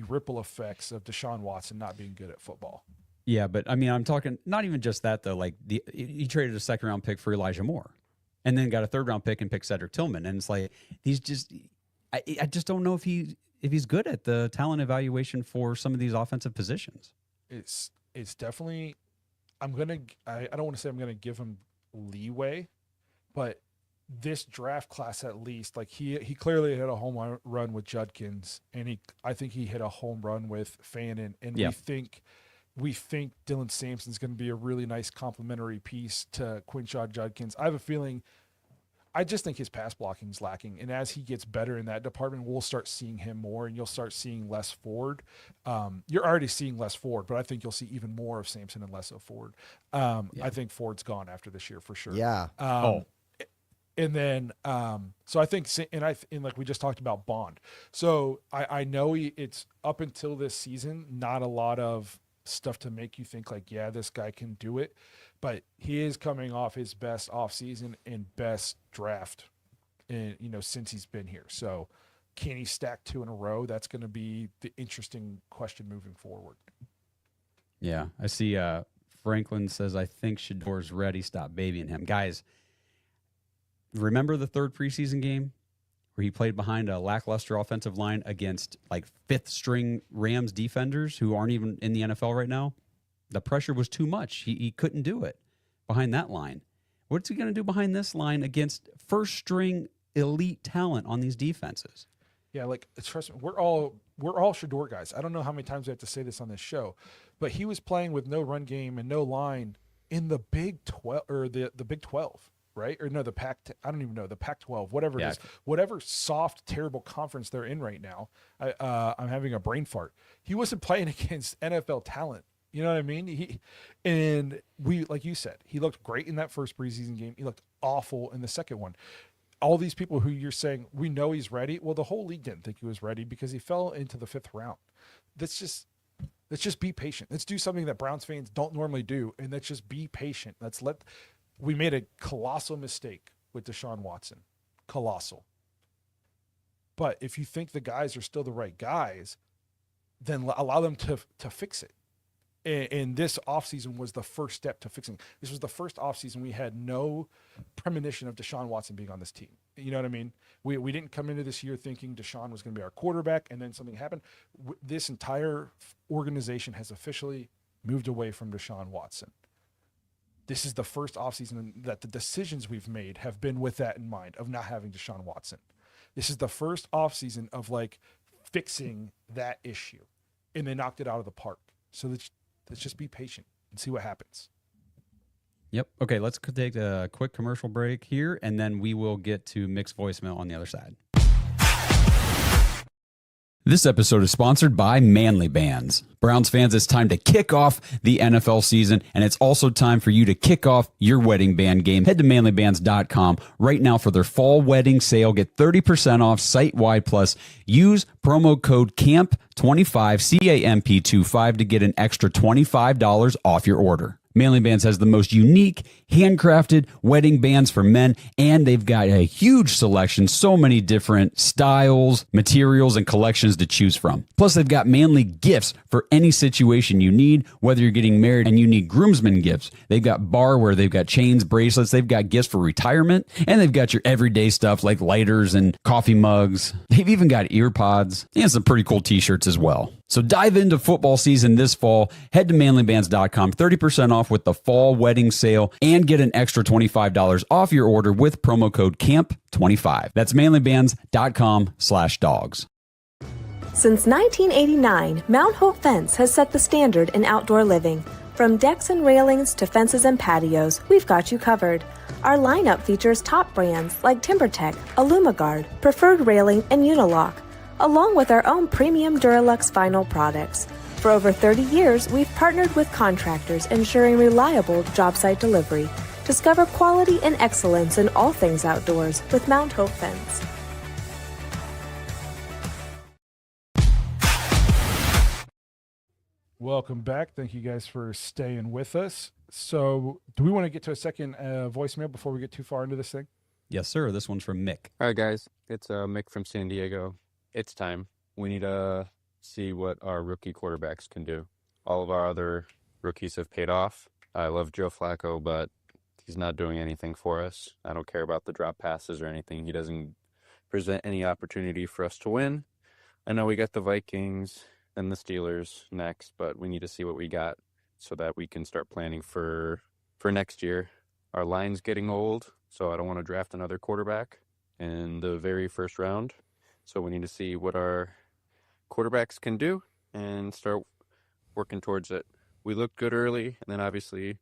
[SPEAKER 1] ripple effects of Deshaun Watson not being good at football.
[SPEAKER 3] Yeah, but I mean, I'm talking not even just that though. Like he traded a 2nd round pick for Elijah Moore, and then got a 3rd round pick and picked Cedric Tillman. And it's like he's just, I just don't know if he's good at the talent evaluation for some of these offensive positions.
[SPEAKER 1] It's definitely. I don't want to say I'm gonna give him leeway, but this draft class at least, like he clearly hit a home run with Judkins, and I think he hit a home run with Fannin, and we think Dylan Sampson's going to be a really nice complementary piece to Quinshad Judkins. I have a feeling, I just think his pass blocking is lacking, and as he gets better in that department, we'll start seeing him more, and you'll start seeing less Ford. You're already seeing less Ford, but I think you'll see even more of Sampson and less of Ford. I think Ford's gone after this year for sure.
[SPEAKER 2] Yeah.
[SPEAKER 1] And then, so I think, and like we just talked about Bond. So I know it's up until this season, not a lot of stuff to make you think like, yeah, this guy can do it. but he is coming off his best offseason and best draft since he's been here. So can he stack 2 in a row? That's going to be the interesting question moving forward.
[SPEAKER 3] Yeah, I see Franklin says, I think Shador's ready. Stop babying him. Guys, remember the third preseason game where he played behind a lackluster offensive line against like 5th string Rams defenders who aren't even in the NFL right now? The pressure was too much. He couldn't do it behind that line. What's he going to do behind this line against first string elite talent on these defenses?
[SPEAKER 1] Yeah, like trust me, we're all Shador guys. I don't know how many times we have to say this on this show, but he was playing with no run game and no line in the Big 12 or the Big 12, right? Or no, the Pac. I don't even know the Pac-12, whatever it is, whatever soft, terrible conference they're in right now. I'm having a brain fart. He wasn't playing against NFL talent. You know what I mean? Like you said, he looked great in that first preseason game. He looked awful in the second one. All these people who you're saying, we know he's ready. Well, the whole league didn't think he was ready because he fell into the 5th round. Let's just be patient. Let's do something that Browns fans don't normally do. And let's just be patient. We made a colossal mistake with Deshaun Watson. Colossal. But if you think the guys are still the right guys, then allow them to fix it. And this offseason was the first step to fixing. This was the first offseason we had no premonition of Deshaun Watson being on this team. You know what I mean? We didn't come into this year thinking Deshaun was going to be our quarterback, and then something happened. This entire organization has officially moved away from Deshaun Watson. This is the first offseason that the decisions we've made have been with that in mind, of not having Deshaun Watson. This is the first offseason of like fixing that issue, and they knocked it out of the park. So let's just be patient and see what happens.
[SPEAKER 3] Yep. Okay, let's take a quick commercial break here, and then we will get to Mick's voicemail on the other side. This episode is sponsored by Manly Bands. Browns fans, it's time to kick off the NFL season, and it's also time for you to kick off your wedding band game. Head to manlybands.com right now for their fall wedding sale. Get 30% off site-wide, plus use promo code CAMP25, CAMP25, to get an extra $25 off your order. Manly Bands has the most unique, handcrafted wedding bands for men, and they've got a huge selection, so many different styles, materials, and collections to choose from. Plus, they've got manly gifts for any situation you need, whether you're getting married and you need groomsmen gifts. They've got barware, they've got chains, bracelets, they've got gifts for retirement, and they've got your everyday stuff like lighters and coffee mugs. They've even got ear pods and some pretty cool t-shirts as well. So dive into football season this fall. Head to manlybands.com, 30% off with the fall wedding sale, and get an extra $25 off your order with promo code CAMP25. That's manlybands.com/dogs.
[SPEAKER 5] Since 1989, Mount Hope Fence has set the standard in outdoor living. From decks and railings to fences and patios, we've got you covered. Our lineup features top brands like TimberTech, AlumaGuard, Preferred Railing, and Unilock, along with our own premium Duralux vinyl products. For over 30 years, we've partnered with contractors ensuring reliable job site delivery. Discover quality and excellence in all things outdoors with Mount Hope Fence.
[SPEAKER 1] Welcome back. Thank you guys for staying with us. So do we want to get to a second voicemail before we get too far into this thing?
[SPEAKER 3] Yes, sir. This one's from Mick.
[SPEAKER 6] All right, guys. It's Mick from San Diego. It's time. We need to see what our rookie quarterbacks can do. All of our other rookies have paid off. I love Joe Flacco, but he's not doing anything for us. I don't care about the drop passes or anything. He doesn't present any opportunity for us to win. I know we got the Vikings and the Steelers next, but we need to see what we got so that we can start planning for next year. Our line's getting old, so I don't want to draft another quarterback in the very first round. So we need to see what our quarterbacks can do and start working towards it. We looked good early, and then obviously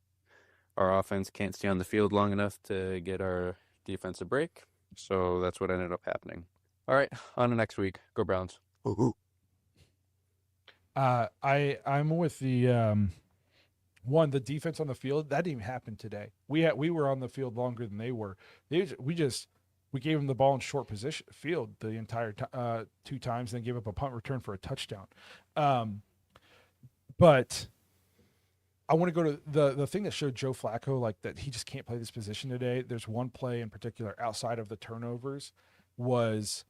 [SPEAKER 6] our offense can't stay on the field long enough to get our defense a break. So that's what ended up happening. All right, on to next week. Go Browns.
[SPEAKER 4] Ooh.
[SPEAKER 1] I'm with the the defense on the field. That didn't even happen today. We were on the field longer than they were. We gave them the ball in short position field the entire 2 times, then gave up a punt return for a touchdown. But I want to go to the thing that showed Joe Flacco like that he just can't play this position today. There's one play in particular outside of the turnovers was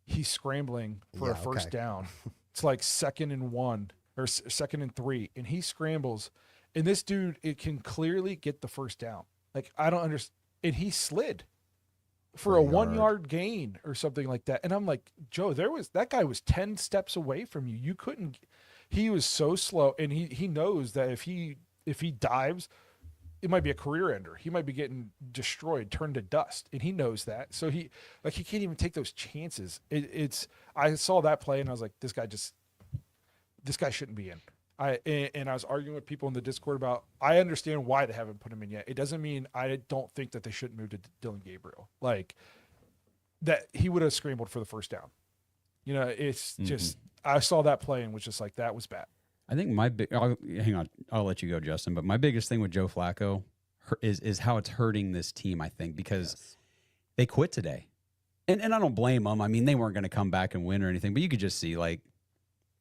[SPEAKER 1] he's scrambling for a first down. It's like 2nd and 1 or 2nd and 3, and he scrambles, and this dude it can clearly get the first down. Like I don't understand, and he slid for a 1 yard gain or something like that. And I'm like, Joe, that guy was 10 steps away from you. You couldn't. He was so slow, and he knows that if he dives, it might be a career ender. He might be getting destroyed, turned to dust, and he knows that. So he can't even take those chances. I saw that play, and I was like, this guy shouldn't be in. And I was arguing with people in the Discord about, I understand why they haven't put him in yet. It doesn't mean I don't think that they shouldn't move to Dylan Gabriel. Like that he would have scrambled for the first down. You know, it's just, I saw that play and was just like, that was bad.
[SPEAKER 3] I think hang on, I'll let you go, Justin. But my biggest thing with Joe Flacco is how it's hurting this team, I think, because they quit today. And I don't blame them. I mean, they weren't going to come back and win or anything, but you could just see, like,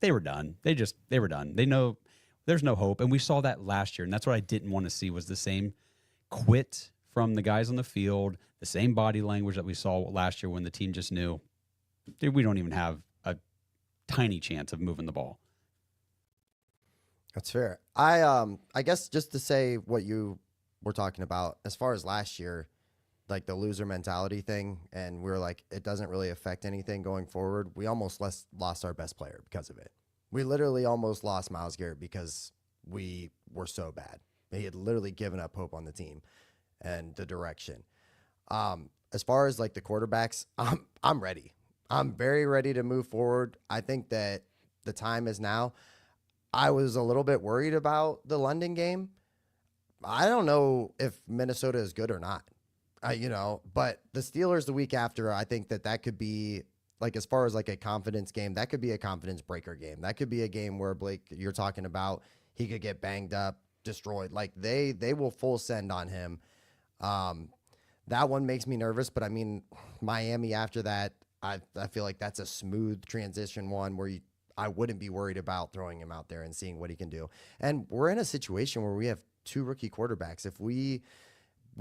[SPEAKER 3] they were done. They were done. They know there's no hope. And we saw that last year. And that's what I didn't want to see was the same quit from the guys on the field, the same body language that we saw last year when the team just knew, dude, we don't even have a tiny chance of moving the ball.
[SPEAKER 2] That's fair. I guess just to say what you were talking about, as far as last year, like the loser mentality thing, and we were like, it doesn't really affect anything going forward. We almost lost our best player because of it. We literally almost lost Myles Garrett because we were so bad. He had literally given up hope on the team and the direction. As far as like the quarterbacks, I'm ready. I'm very ready to move forward. I think that the time is now. I was a little bit worried about the London game. I don't know if Minnesota is good or not. But the Steelers the week after, I think that could be, like, as far as like a confidence game, that could be a confidence breaker game. That could be a game where Blake, you're talking about, he could get banged up, destroyed. Like they will full send on him. That one makes me nervous, but I mean, Miami after that, I feel like that's a smooth transition one where I wouldn't be worried about throwing him out there and seeing what he can do. And we're in a situation where we have 2 rookie quarterbacks. If we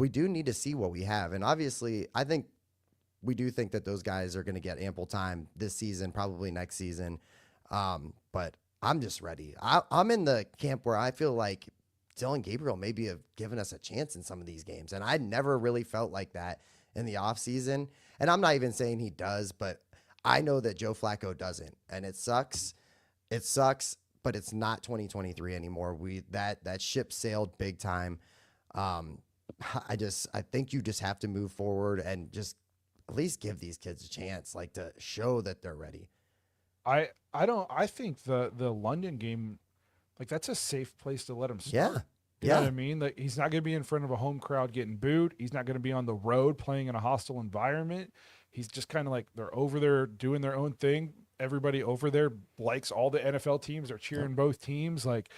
[SPEAKER 2] do need to see what we have. And obviously, I think we do think that those guys are going to get ample time this season, probably next season. But I'm just ready. I'm in the camp where I feel like Dylan Gabriel maybe have given us a chance in some of these games. And I never really felt like that in the offseason. And I'm not even saying he does, but I know that Joe Flacco doesn't. And it sucks. It sucks, but it's not 2023 anymore. That ship sailed big time. I think you just have to move forward and just at least give these kids a chance, like to show that they're ready.
[SPEAKER 1] I think the London game, like that's a safe place to let him start.
[SPEAKER 2] Yeah.
[SPEAKER 1] You know what I mean? Like he's not going to be in front of a home crowd getting booed. He's not going to be on the road playing in a hostile environment. He's just kind of like they're over there doing their own thing. Everybody over there likes all the NFL teams. They're cheering both teams. Like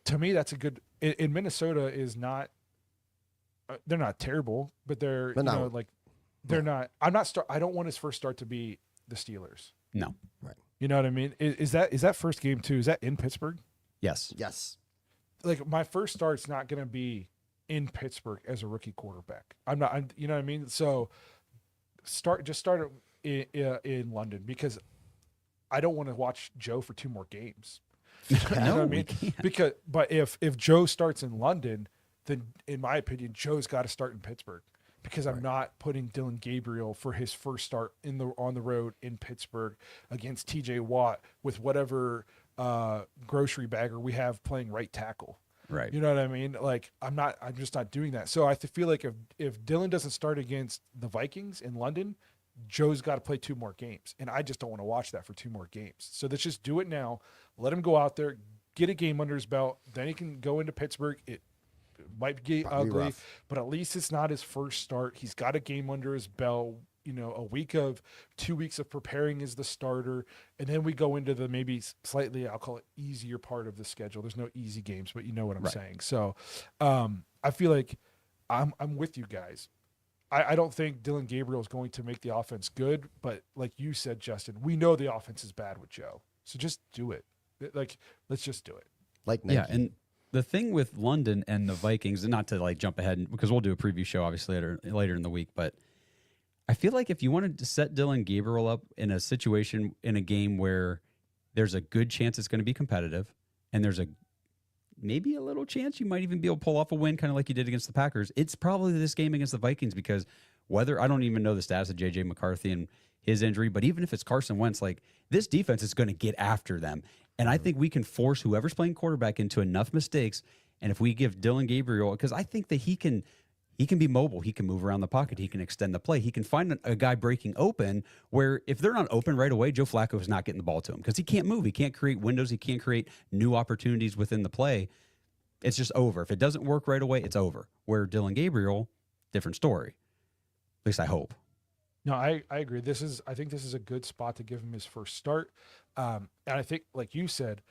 [SPEAKER 1] to me, that's a good. In Minnesota is not. They're not terrible, but they're they're not. I don't want his first start to be the Steelers.
[SPEAKER 3] No,
[SPEAKER 2] right.
[SPEAKER 1] You know what I mean? Is that first game too? Is that in Pittsburgh?
[SPEAKER 3] Yes.
[SPEAKER 1] Like my first start's not going to be in Pittsburgh as a rookie quarterback. You know what I mean? So start in London because I don't want to watch Joe for 2 more games. You know what I mean? But if Joe starts in London, then in my opinion, Joe's got to start in Pittsburgh because I'm not putting Dylan Gabriel for his first start on the road in Pittsburgh against TJ Watt with whatever grocery bagger we have playing right tackle.
[SPEAKER 3] Right.
[SPEAKER 1] You know what I mean? Like I'm just not doing that. So I feel like if Dylan doesn't start against the Vikings in London, Joe's got to play 2 more games. And I just don't want to watch that for 2 more games. So let's just do it now. Let him go out there, get a game under his belt. Then he can go into Pittsburgh. It might get ugly, rough, but at least it's not his first start. He's got a game under his belt, a week of 2 weeks of preparing as the starter. And then we go into the maybe slightly, I'll call it easier part of the schedule. There's no easy games, but you know what I'm saying. So I feel like I'm with you guys. I don't think Dylan Gabriel is going to make the offense good, but like you said, Justin, we know the offense is bad with Joe. So just do it. Like, let's just do it.
[SPEAKER 2] Like Nike.
[SPEAKER 3] Yeah, and the thing with London and the Vikings, and not to like jump ahead because we'll do a preview show obviously later in the week, but I feel like if you wanted to set Dylan Gabriel up in a situation in a game where there's a good chance it's going to be competitive, and there's maybe a little chance you might even be able to pull off a win, kind of like you did against the Packers, it's probably this game against the Vikings, because I don't even know the status of J.J. McCarthy and his injury, but even if it's Carson Wentz, like, this defense is going to get after them. And I think we can force whoever's playing quarterback into enough mistakes. And if we give Dylan Gabriel, because I think that he can be mobile, he can move around the pocket, he can extend the play, he can find a guy breaking open where if they're not open right away, Joe Flacco is not getting the ball to him because he can't move, he can't create windows, he can't create new opportunities within the play. It's just over. If it doesn't work right away, it's over. Where Dylan Gabriel, different story. At least I hope.
[SPEAKER 1] No, I agree. I think this is a good spot to give him his first start. And I think, like you said,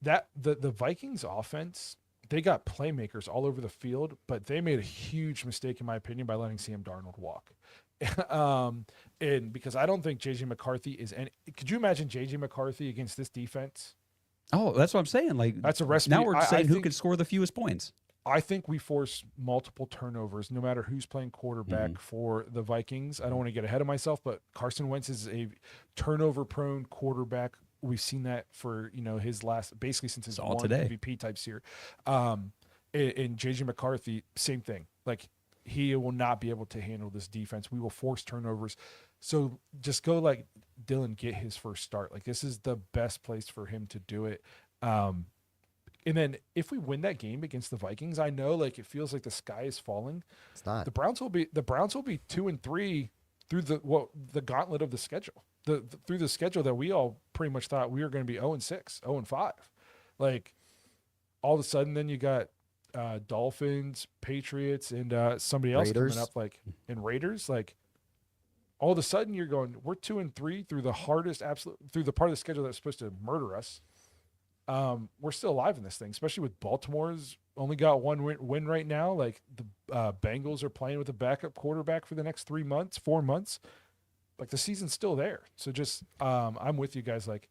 [SPEAKER 1] that the Vikings offense, they got playmakers all over the field, but they made a huge mistake, in my opinion, by letting Sam Darnold walk. And because I don't think J.J. McCarthy is any. Could you imagine J.J. McCarthy against this defense?
[SPEAKER 3] Oh, that's what I'm saying. Like,
[SPEAKER 1] that's a recipe.
[SPEAKER 3] Now we're saying who can score the fewest points.
[SPEAKER 1] I think we force multiple turnovers, no matter who's playing quarterback for the Vikings. I don't want to get ahead of myself, but Carson Wentz is a turnover-prone quarterback. We've seen that for his last, basically since his one MVP types here. And J.J. McCarthy, same thing. Like, he will not be able to handle this defense. We will force turnovers. So just go like Dylan, get his first start. Like, this is the best place for him to do it. And then if we win that game against the Vikings, I know like it feels like the sky is falling.
[SPEAKER 2] It's not.
[SPEAKER 1] The Browns will be 2-3 through the gauntlet of the schedule. Through the schedule that we all pretty much thought we were going to be 0-6, 0-5. Like, all of a sudden then you got Dolphins, Patriots, and somebody else
[SPEAKER 2] Raiders.
[SPEAKER 1] coming up, like, and Raiders. Like, all of a sudden you're going, we're 2-3 through the hardest through the part of the schedule that's supposed to murder us. We're still alive in this thing, especially with Baltimore's only got one win right now. Like, the Bengals are playing with a backup quarterback for the next 4 months. Like, the season's still there. So just, I'm with you guys. Like,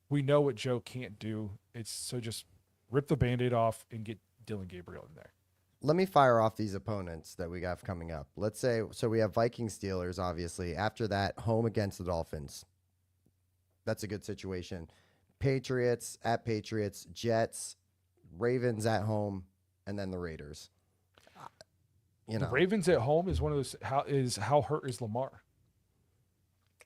[SPEAKER 1] we know what Joe can't do. So just rip the Band-Aid off and get Dylan Gabriel in there.
[SPEAKER 2] Let me fire off these opponents that we got coming up. Let's say, so we have Vikings, Steelers, obviously. After that, home against the Dolphins. That's a good situation. Patriots at Patriots, Jets, Ravens at home, and then the Raiders.
[SPEAKER 1] The Ravens at home is one of those. How hurt is Lamar?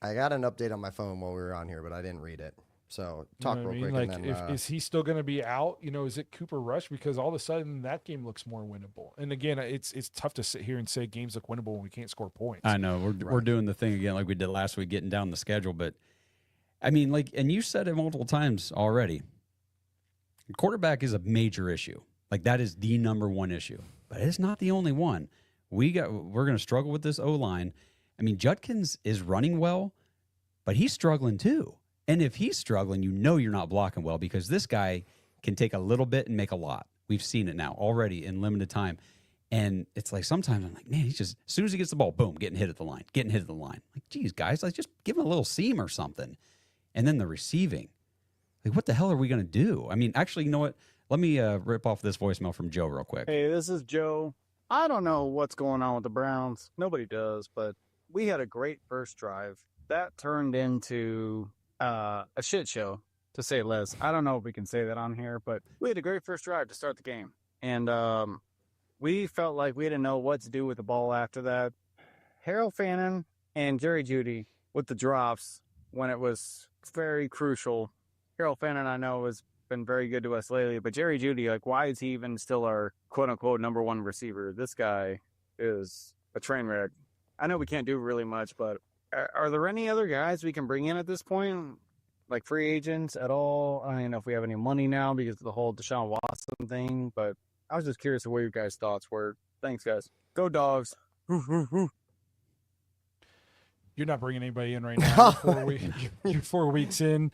[SPEAKER 2] I got an update on my phone while we were on here, but I didn't read it. So talk real quick.
[SPEAKER 1] Like,
[SPEAKER 2] and then,
[SPEAKER 1] is he still going to be out? Is it Cooper Rush? Because all of a sudden that game looks more winnable. And again, it's tough to sit here and say games look winnable when we can't score points.
[SPEAKER 3] I know we're doing the thing again like we did last week, getting down the schedule, but. I mean, like, and you said it multiple times already. Quarterback is a major issue. Like, that is the number one issue, but it's not the only one. We're going to struggle with this O-line. I mean, Judkins is running well, but he's struggling too. And if he's struggling, you're not blocking well, because this guy can take a little bit and make a lot. We've seen it now already in limited time. And it's like, sometimes I'm like, man, he's just, as soon as he gets the ball, boom, getting hit at the line. Like, geez, guys, like, just give him a little seam or something. And then the receiving. Like, what the hell are we going to do? I mean, actually, you know what? Let me rip off this voicemail from Joe real quick.
[SPEAKER 7] Hey, this is Joe. I don't know what's going on with the Browns. Nobody does, but we had a great first drive. That turned into a shit show, to say less. I don't know if we can say that on here, but we had a great first drive to start the game. And we felt like we didn't know what to do with the ball after that. Harold Fannin and Jerry Jeudy with the drops when it was very crucial. Harold Fannin, I know, has been very good to us lately, but Jerry Jeudy, like, why is he even still our quote-unquote number one receiver? This guy is a train wreck. I know we can't do really much, but are there any other guys we can bring in at this point, like free agents at all? I don't even know if we have any money now because of the whole Deshaun Watson thing, but I was just curious of what your guys' thoughts were. Thanks, guys. Go Dogs.
[SPEAKER 1] You're not bringing anybody in right now. You're 4 weeks in.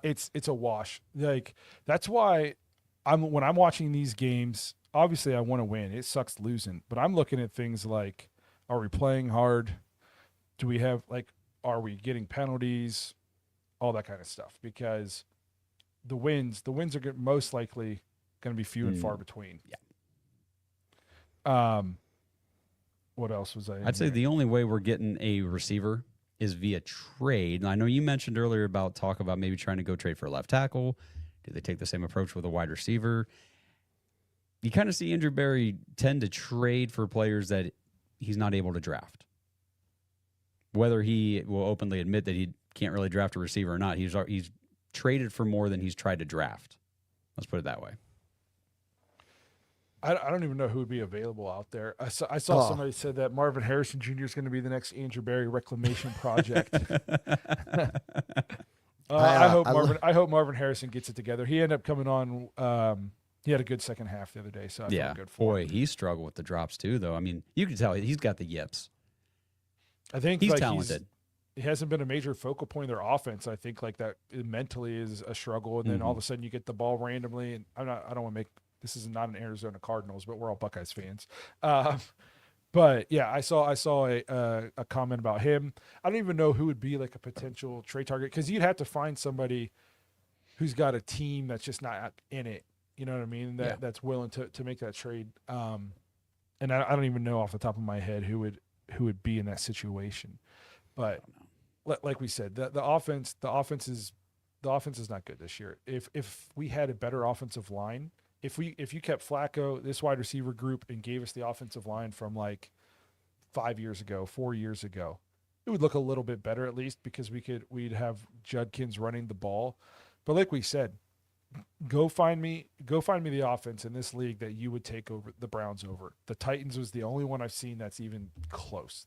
[SPEAKER 1] It's a wash. Like, that's why when I'm watching these games, obviously I want to win. It sucks losing, but I'm looking at things like, are we playing hard? Do we have, like, are we getting penalties? All that kind of stuff. Because the wins are most likely going to be few and far between.
[SPEAKER 3] Yeah.
[SPEAKER 1] What else was I?
[SPEAKER 3] I'd say the only way we're getting a receiver is via trade. And I know you mentioned earlier about talk about maybe trying to go trade for a left tackle. Do they take the same approach with a wide receiver? You kind of see Andrew Berry tend to trade for players that he's not able to draft. Whether he will openly admit that he can't really draft a receiver or not, he's traded for more than he's tried to draft. Let's put it that way.
[SPEAKER 1] I don't even know who would be available out there. I saw somebody said that Marvin Harrison Jr. is going to be the next Andrew Berry reclamation project. I hope Marvin Harrison gets it together. He ended up coming on. He had a good second half the other day, so I felt good for him.
[SPEAKER 3] Boy, he struggled with the drops too, though. I mean, you can tell he's got the yips.
[SPEAKER 1] I think
[SPEAKER 3] he's talented.
[SPEAKER 1] He hasn't been a major focal point of their offense. I think like that mentally is a struggle, and then all of a sudden you get the ball randomly. And I don't want to make this is not an Arizona Cardinals, but we're all Buckeyes fans. But yeah, I saw a comment about him. I don't even know who would be like a potential trade target because you'd have to find somebody who's got a team that's just not in it. You know what I mean? That's willing to make that trade. And I don't even know off the top of my head who would be in that situation. But like we said, the offense is not good this year. If we had a better offensive line, if you kept Flacco, this wide receiver group, and gave us the offensive line from like 4 years ago, it would look a little bit better at least because we'd have Judkins running the ball. But like we said, go find me the offense in this league that you would take over the Browns over. The Titans was the only one I've seen that's even close.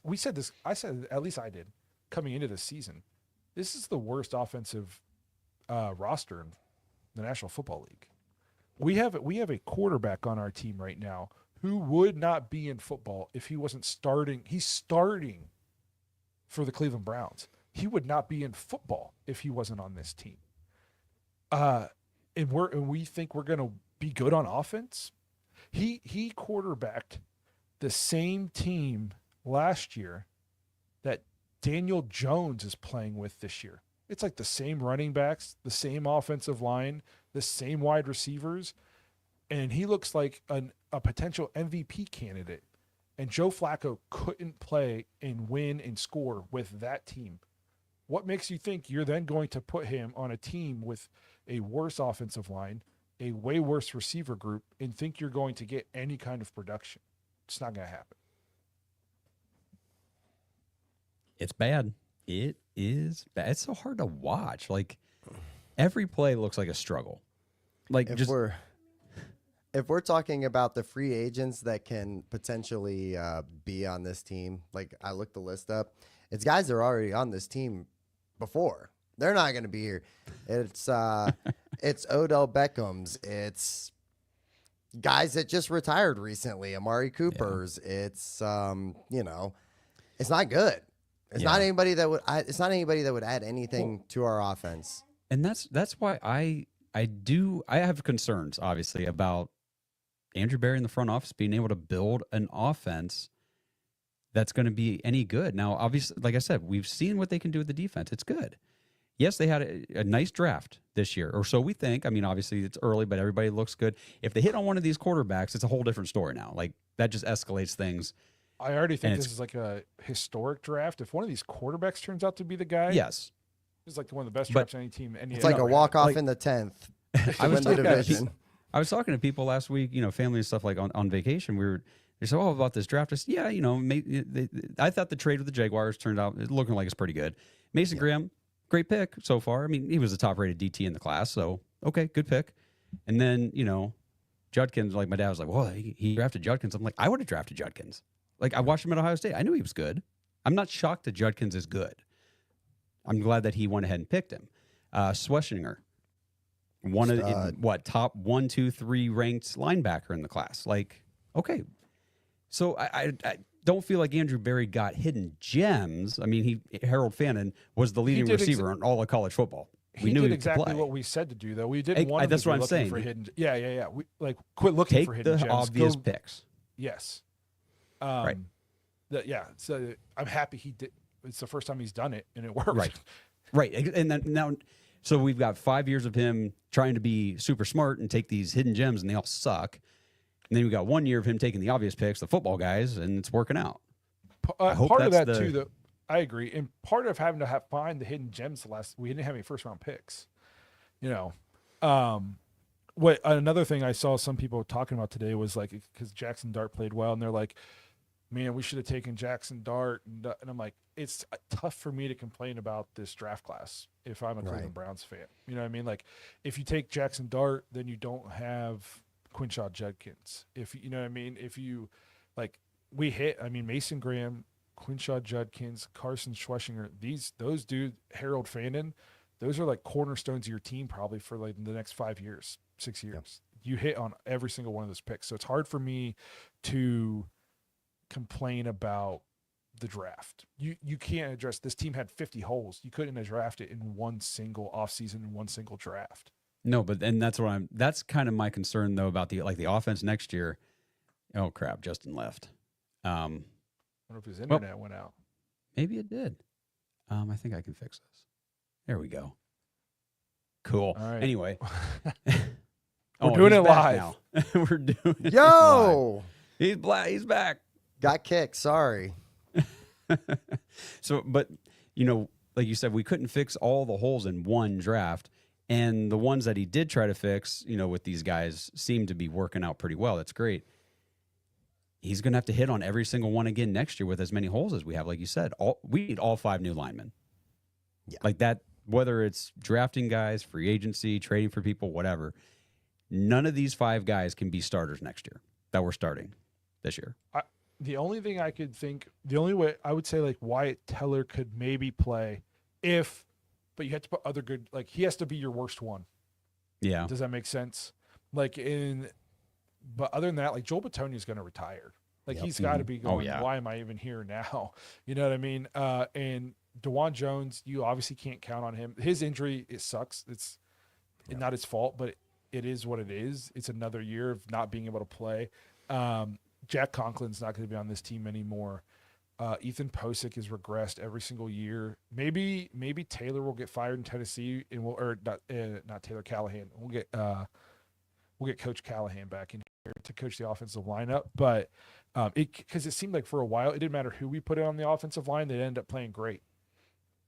[SPEAKER 1] We said this, I said, at least I did, coming into the season. This is the worst offensive roster in the National Football League. We have a quarterback on our team right now who would not be in football if he wasn't starting. He's starting for the Cleveland Browns. He would not be in football if he wasn't on this team. And we think we're going to be good on offense. He quarterbacked the same team last year that Daniel Jones is playing with this year. It's like the same running backs, the same offensive line, the same wide receivers, and he looks like a potential MVP candidate. And Joe Flacco couldn't play and win and score with that team. What makes you think you're then going to put him on a team with a worse offensive line, a way worse receiver group, and think you're going to get any kind of production? It's not going to happen.
[SPEAKER 3] It's bad. It is bad. It's so hard to watch. Like every play looks like a struggle. Like
[SPEAKER 2] if we're talking about the free agents that can potentially be on this team, like I looked the list up, it's guys that are already on this team before. They're not going to be here. It's Odell Beckham's. It's guys that just retired recently, Amari Cooper's. Yeah. It's it's not good. It's not anybody that would. It's not anybody that would add anything to our offense.
[SPEAKER 3] And that's why I have concerns, obviously, about Andrew Berry in the front office being able to build an offense that's going to be any good. Now, obviously, like I said, we've seen what they can do with the defense. It's good. Yes, they had a nice draft this year, or so we think. I mean, obviously, it's early, but everybody looks good. If they hit on one of these quarterbacks, it's a whole different story now. Like, that just escalates things.
[SPEAKER 1] I already think this is like a historic draft. If one of these quarterbacks turns out to be the guy,
[SPEAKER 3] yes,
[SPEAKER 1] it's like one of the best drafts any team.
[SPEAKER 2] It's like a walk-off in the 10th.
[SPEAKER 3] I was talking to people last week, family and stuff, like on vacation. They said, about this draft. I said, I thought the trade with the Jaguars turned out looking like it's pretty good. Mason Graham, great pick so far. I mean, he was the top-rated DT in the class, so okay, good pick. And then, Judkins, like my dad was like, well, he drafted Judkins. I'm like, I would have drafted Judkins. Like, I watched him at Ohio State. I knew he was good. I'm not shocked that Judkins is good. I'm glad that he went ahead and picked him. Schwessinger, top 1, 2, 3 ranked linebacker in the class. Like, okay. So I don't feel like Andrew Berry got hidden gems. I mean, Harold Fannin was the leading receiver in all of college football. We knew
[SPEAKER 1] did exactly what we said to do, though. We didn't want him
[SPEAKER 3] that's
[SPEAKER 1] to
[SPEAKER 3] what
[SPEAKER 1] be
[SPEAKER 3] I'm
[SPEAKER 1] looking
[SPEAKER 3] saying.
[SPEAKER 1] for hidden. Yeah. We quit looking for hidden gems.
[SPEAKER 3] Take the obvious picks.
[SPEAKER 1] Yes.
[SPEAKER 3] Right.
[SPEAKER 1] So I'm happy he did. It's the first time he's done it, and it worked.
[SPEAKER 3] Right. And then now, So we've got 5 years of him trying to be super smart and take these hidden gems, and they all suck. And then we got 1 year of him taking the obvious picks, the football guys, and it's working out. I hope
[SPEAKER 1] Part of
[SPEAKER 3] that's
[SPEAKER 1] that too, though, I agree, and part of having to find the hidden gems we didn't have any first round picks. What another thing I saw some people talking about today was like, because Jackson Dart played well, and they're like, man, we should have taken Jackson Dart. And I'm like, it's tough for me to complain about this draft class if I'm a Cleveland Browns fan. You know what I mean? Like, if you take Jackson Dart, then you don't have Quinshon Judkins. If you know what I mean? If you, like, Mason Graham, Quinshon Judkins, Carson Schweschinger, those dudes, Harold Fandon, those are like cornerstones of your team probably for like the next 5 years, 6 years. Yep. You hit on every single one of those picks. So it's hard for me to complain about the draft. You can't address, this team had 50 holes. You couldn't have drafted in one single offseason and one single draft.
[SPEAKER 3] No, but and that's kind of my concern though about the offense next year. Oh crap, Justin left.
[SPEAKER 1] I don't know if his internet went out.
[SPEAKER 3] Maybe it did. I think I can fix this. There we go. Cool.
[SPEAKER 1] All right.
[SPEAKER 3] Anyway.
[SPEAKER 1] We're doing it live.
[SPEAKER 3] Now. We're doing it
[SPEAKER 2] Yo!
[SPEAKER 3] live. He's back.
[SPEAKER 2] Got kicked. Sorry.
[SPEAKER 3] So, but, like you said, we couldn't fix all the holes in one draft. And the ones that he did try to fix, with these guys seem to be working out pretty well. That's great. He's going to have to hit on every single one again next year with as many holes as we have. Like you said, we need all 5 new linemen.
[SPEAKER 2] Yeah.
[SPEAKER 3] Like that, whether it's drafting guys, free agency, trading for people, whatever. None of these 5 guys can be starters next year that we're starting this year.
[SPEAKER 1] The only thing I could think, the only way I would say like Wyatt Teller could maybe play but you have to put other good, like he has to be your worst one.
[SPEAKER 3] Yeah.
[SPEAKER 1] Does that make sense? But other than that, like Joel Bitonio is going to retire. Like he's got to be going, why am I even here now? You know what I mean? And DeJuan Jones, you obviously can't count on him. His injury, it sucks. It's not his fault, but it is what it is. It's another year of not being able to play. Jack Conklin's not going to be on this team anymore. Ethan Posick has regressed every single year. Maybe Taylor will get fired in Tennessee, and not Taylor Callahan. We'll get Coach Callahan back in here to coach the offensive lineup. But because it seemed like for a while it didn't matter who we put in on the offensive line, they'd end up playing great.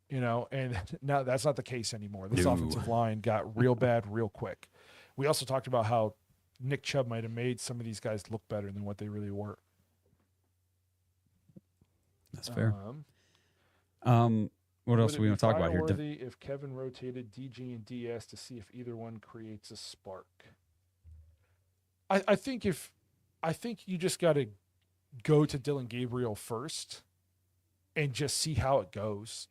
[SPEAKER 1] And now that's not the case anymore. This offensive line got real bad real quick. We also talked about how Nick Chubb might have made some of these guys look better than what they really were.
[SPEAKER 3] That's fair. What else do we want to talk about here?
[SPEAKER 1] If Kevin rotated DG and DS to see if either one creates a spark. I think you just got to go to Dylan Gabriel first and just see how it goes.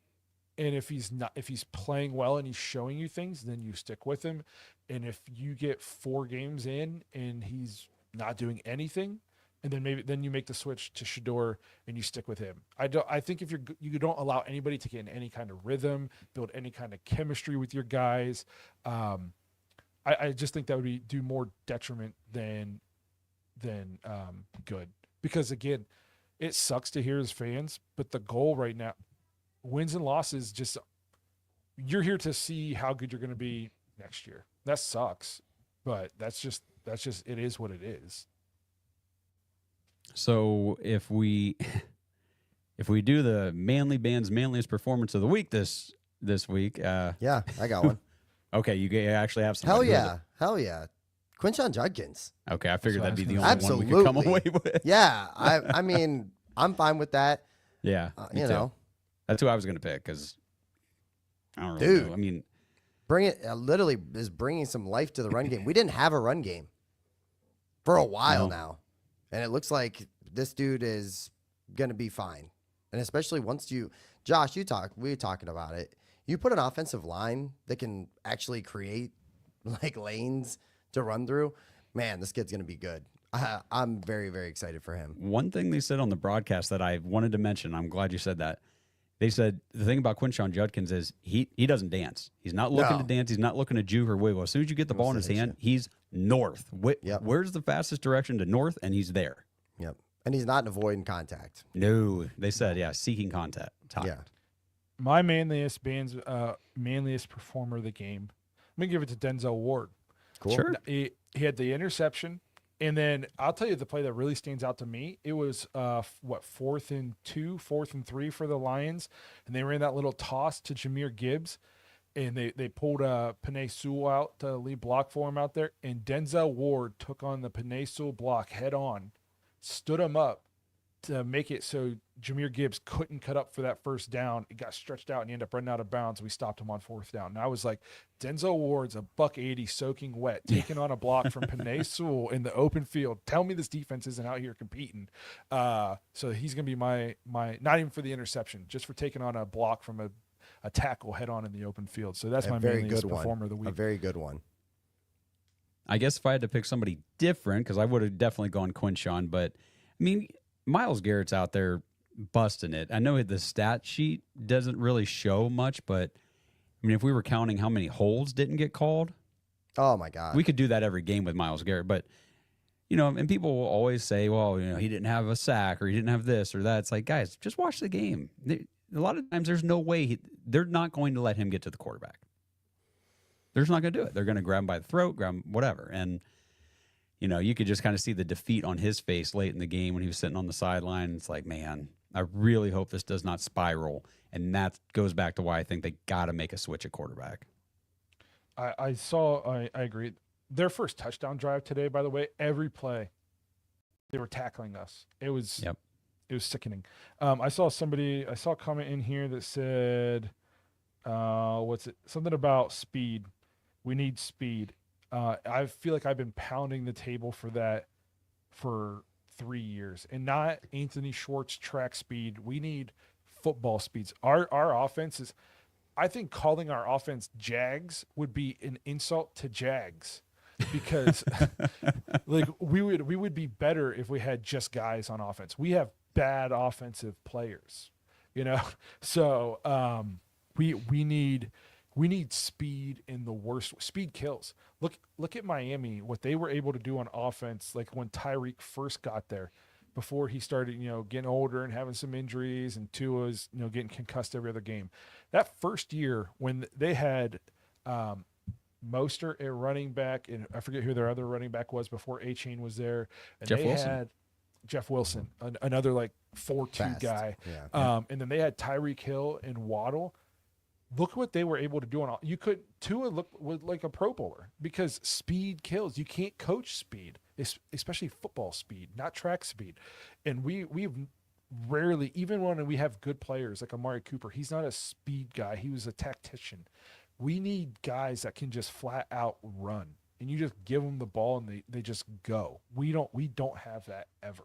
[SPEAKER 1] And if he's playing well and he's showing you things, then you stick with him. And if you get 4 games in and he's not doing anything, and then you make the switch to Shedeur and you stick with him. I think if you don't allow anybody to get in any kind of rhythm, build any kind of chemistry with your guys, I just think that would do more detriment than good. Because again, it sucks to hear as fans, but the goal right now, wins and losses, just you're here to see how good you're going to be next year. That sucks, but that's just it is what it is.
[SPEAKER 3] So if we do the Manly Band's manliest performance of the week this week,
[SPEAKER 2] yeah, I got one.
[SPEAKER 3] Okay, you actually have some.
[SPEAKER 2] Hell yeah. Quinshon Judkins.
[SPEAKER 3] Okay, I figured that'd be the only one we could come away with.
[SPEAKER 2] Yeah, I mean, I'm fine with that.
[SPEAKER 3] Yeah,
[SPEAKER 2] you know,
[SPEAKER 3] that's who I was going to pick because I don't really
[SPEAKER 2] dude.
[SPEAKER 3] know. I mean,
[SPEAKER 2] literally is bringing some life to the run game. We didn't have a run game for a while now, and it looks like this dude is going to be fine. And especially once Josh, we were talking about it. You put an offensive line that can actually create like lanes to run through. Man, this kid's going to be good. I'm very, very excited for him.
[SPEAKER 3] One thing they said on the broadcast that I wanted to mention, I'm glad you said that. They said the thing about Quinshon Judkins is he doesn't dance. He's not looking to dance. He's not looking to juke or wiggle. As soon as you get the ball in his hand, he's north. Where's the fastest direction to north? And he's there.
[SPEAKER 2] Yep. And he's not avoiding contact.
[SPEAKER 3] No, they said, seeking contact.
[SPEAKER 2] Yeah.
[SPEAKER 1] my manliest performer of the game, I'm gonna give it to Denzel Ward.
[SPEAKER 2] Cool.
[SPEAKER 3] Sure.
[SPEAKER 1] He had the interception, and then I'll tell you the play that really stands out to me. It was 4th and 2, 4th and 3 for the Lions, and they ran that little toss to Jahmyr Gibbs, and they pulled Penei Sewell out to lead block for him out there, and Denzel Ward took on the Penei Sewell block head on, stood him up to make it so Jahmyr Gibbs couldn't cut up for that first down. It got stretched out and he ended up running out of bounds. We stopped him on 4th down. And I was like, Denzel Ward's a $180 soaking wet, taking on a block from Penei Sewell in the open field. Tell me this defense isn't out here competing. So he's going to be my not even for the interception, just for taking on a block from a tackle head on in the open field. So that's my
[SPEAKER 2] very
[SPEAKER 1] manliest
[SPEAKER 2] good
[SPEAKER 1] performer
[SPEAKER 2] one.
[SPEAKER 1] of the week.
[SPEAKER 2] A very good one.
[SPEAKER 3] I guess if I had to pick somebody different, because I would have definitely gone Quinshawn, but I mean, Myles Garrett's out there busting it. I know the stat sheet doesn't really show much, but I mean, if we were counting how many holds didn't get called,
[SPEAKER 2] Oh my God.
[SPEAKER 3] we could do that every game with Myles Garrett. But, and people will always say, well, he didn't have a sack or he didn't have this or that. It's like, guys, just watch the game. A lot of times there's no way they're not going to let him get to the quarterback. They're just not going to do it. They're going to grab him by the throat, grab him, whatever. And, you could just kind of see the defeat on his face late in the game when he was sitting on the sideline. It's like, man, I really hope this does not spiral. And that goes back to why I think they got to make a switch at quarterback.
[SPEAKER 1] I agree. Their first touchdown drive today, by the way, every play, they were tackling us. It was sickening. I saw a comment in here that said, something about speed. We need speed. I feel like I've been pounding the table for that for 3 years, and not Anthony Schwartz track speed. We need football speeds. Our offense is, I think calling our offense Jags would be an insult to Jags, because like we would be better if we had just guys on offense. We have bad offensive players, so we need speed in the worst. Speed kills. Look at Miami, what they were able to do on offense, like when Tyreek first got there, before he started, getting older and having some injuries, and Tua's, getting concussed every other game. That first year when they had Mostert at running back, and I forget who their other running back was before A-Chain was there, and
[SPEAKER 3] Jeff
[SPEAKER 1] they
[SPEAKER 3] Wilson.
[SPEAKER 1] had Jeff Wilson, another like 4-2
[SPEAKER 2] Fast.
[SPEAKER 1] guy.
[SPEAKER 2] Yeah.
[SPEAKER 1] And then they had Tyreek Hill and Waddle. Look what they were able to do on all. Tua looked like a Pro Bowler, because speed kills. You can't coach speed, especially football speed, not track speed. And we've rarely, even when we have good players like Amari Cooper, he's not a speed guy. He was a tactician. We need guys that can just flat out run, and you just give them the ball and they just go. We don't have that ever.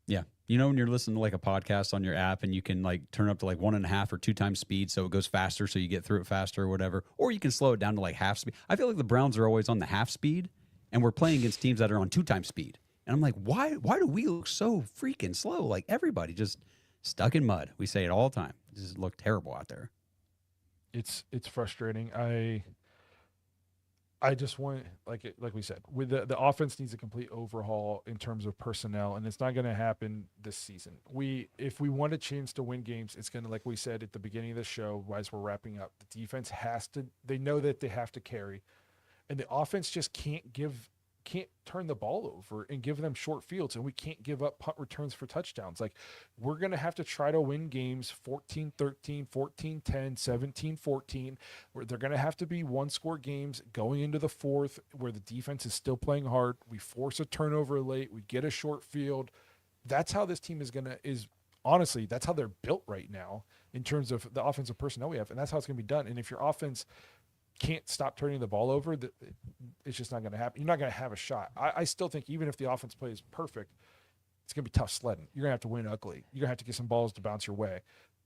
[SPEAKER 3] Yeah. When you're listening to like a podcast on your app and you can like turn up to like 1.5 or 2 times speed so it goes faster, so you get through it faster or whatever, or you can slow it down to like half speed. I feel like the Browns are always on the half speed, and we're playing against teams that are on 2 times speed. And I'm like, why do we look so freaking slow? Like everybody just stuck in mud. We say it all the time. It just look terrible out there.
[SPEAKER 1] It's frustrating. I just want, like we said, with the offense needs a complete overhaul in terms of personnel, and it's not going to happen this season. If we want a chance to win games, it's going to, like we said at the beginning of the show, as we're wrapping up, the defense has to. They know that they have to carry, and the offense just can't turn the ball over and give them short fields, and we can't give up punt returns for touchdowns. Like, we're going to have to try to win games 14-13, 14-10, 17-14, where they're going to have to be one-score games going into the fourth, where the defense is still playing hard. We force a turnover late. We get a short field. That's how this team is honestly, that's how they're built right now in terms of the offensive personnel we have, and that's how it's going to be done. And if your offense can't stop turning the ball over, it's just not going to happen. You're not going to have a shot. I still think even if the offense plays perfect, it's going to be tough sledding. You're going to have to win ugly. You're going to have to get some balls to bounce your way,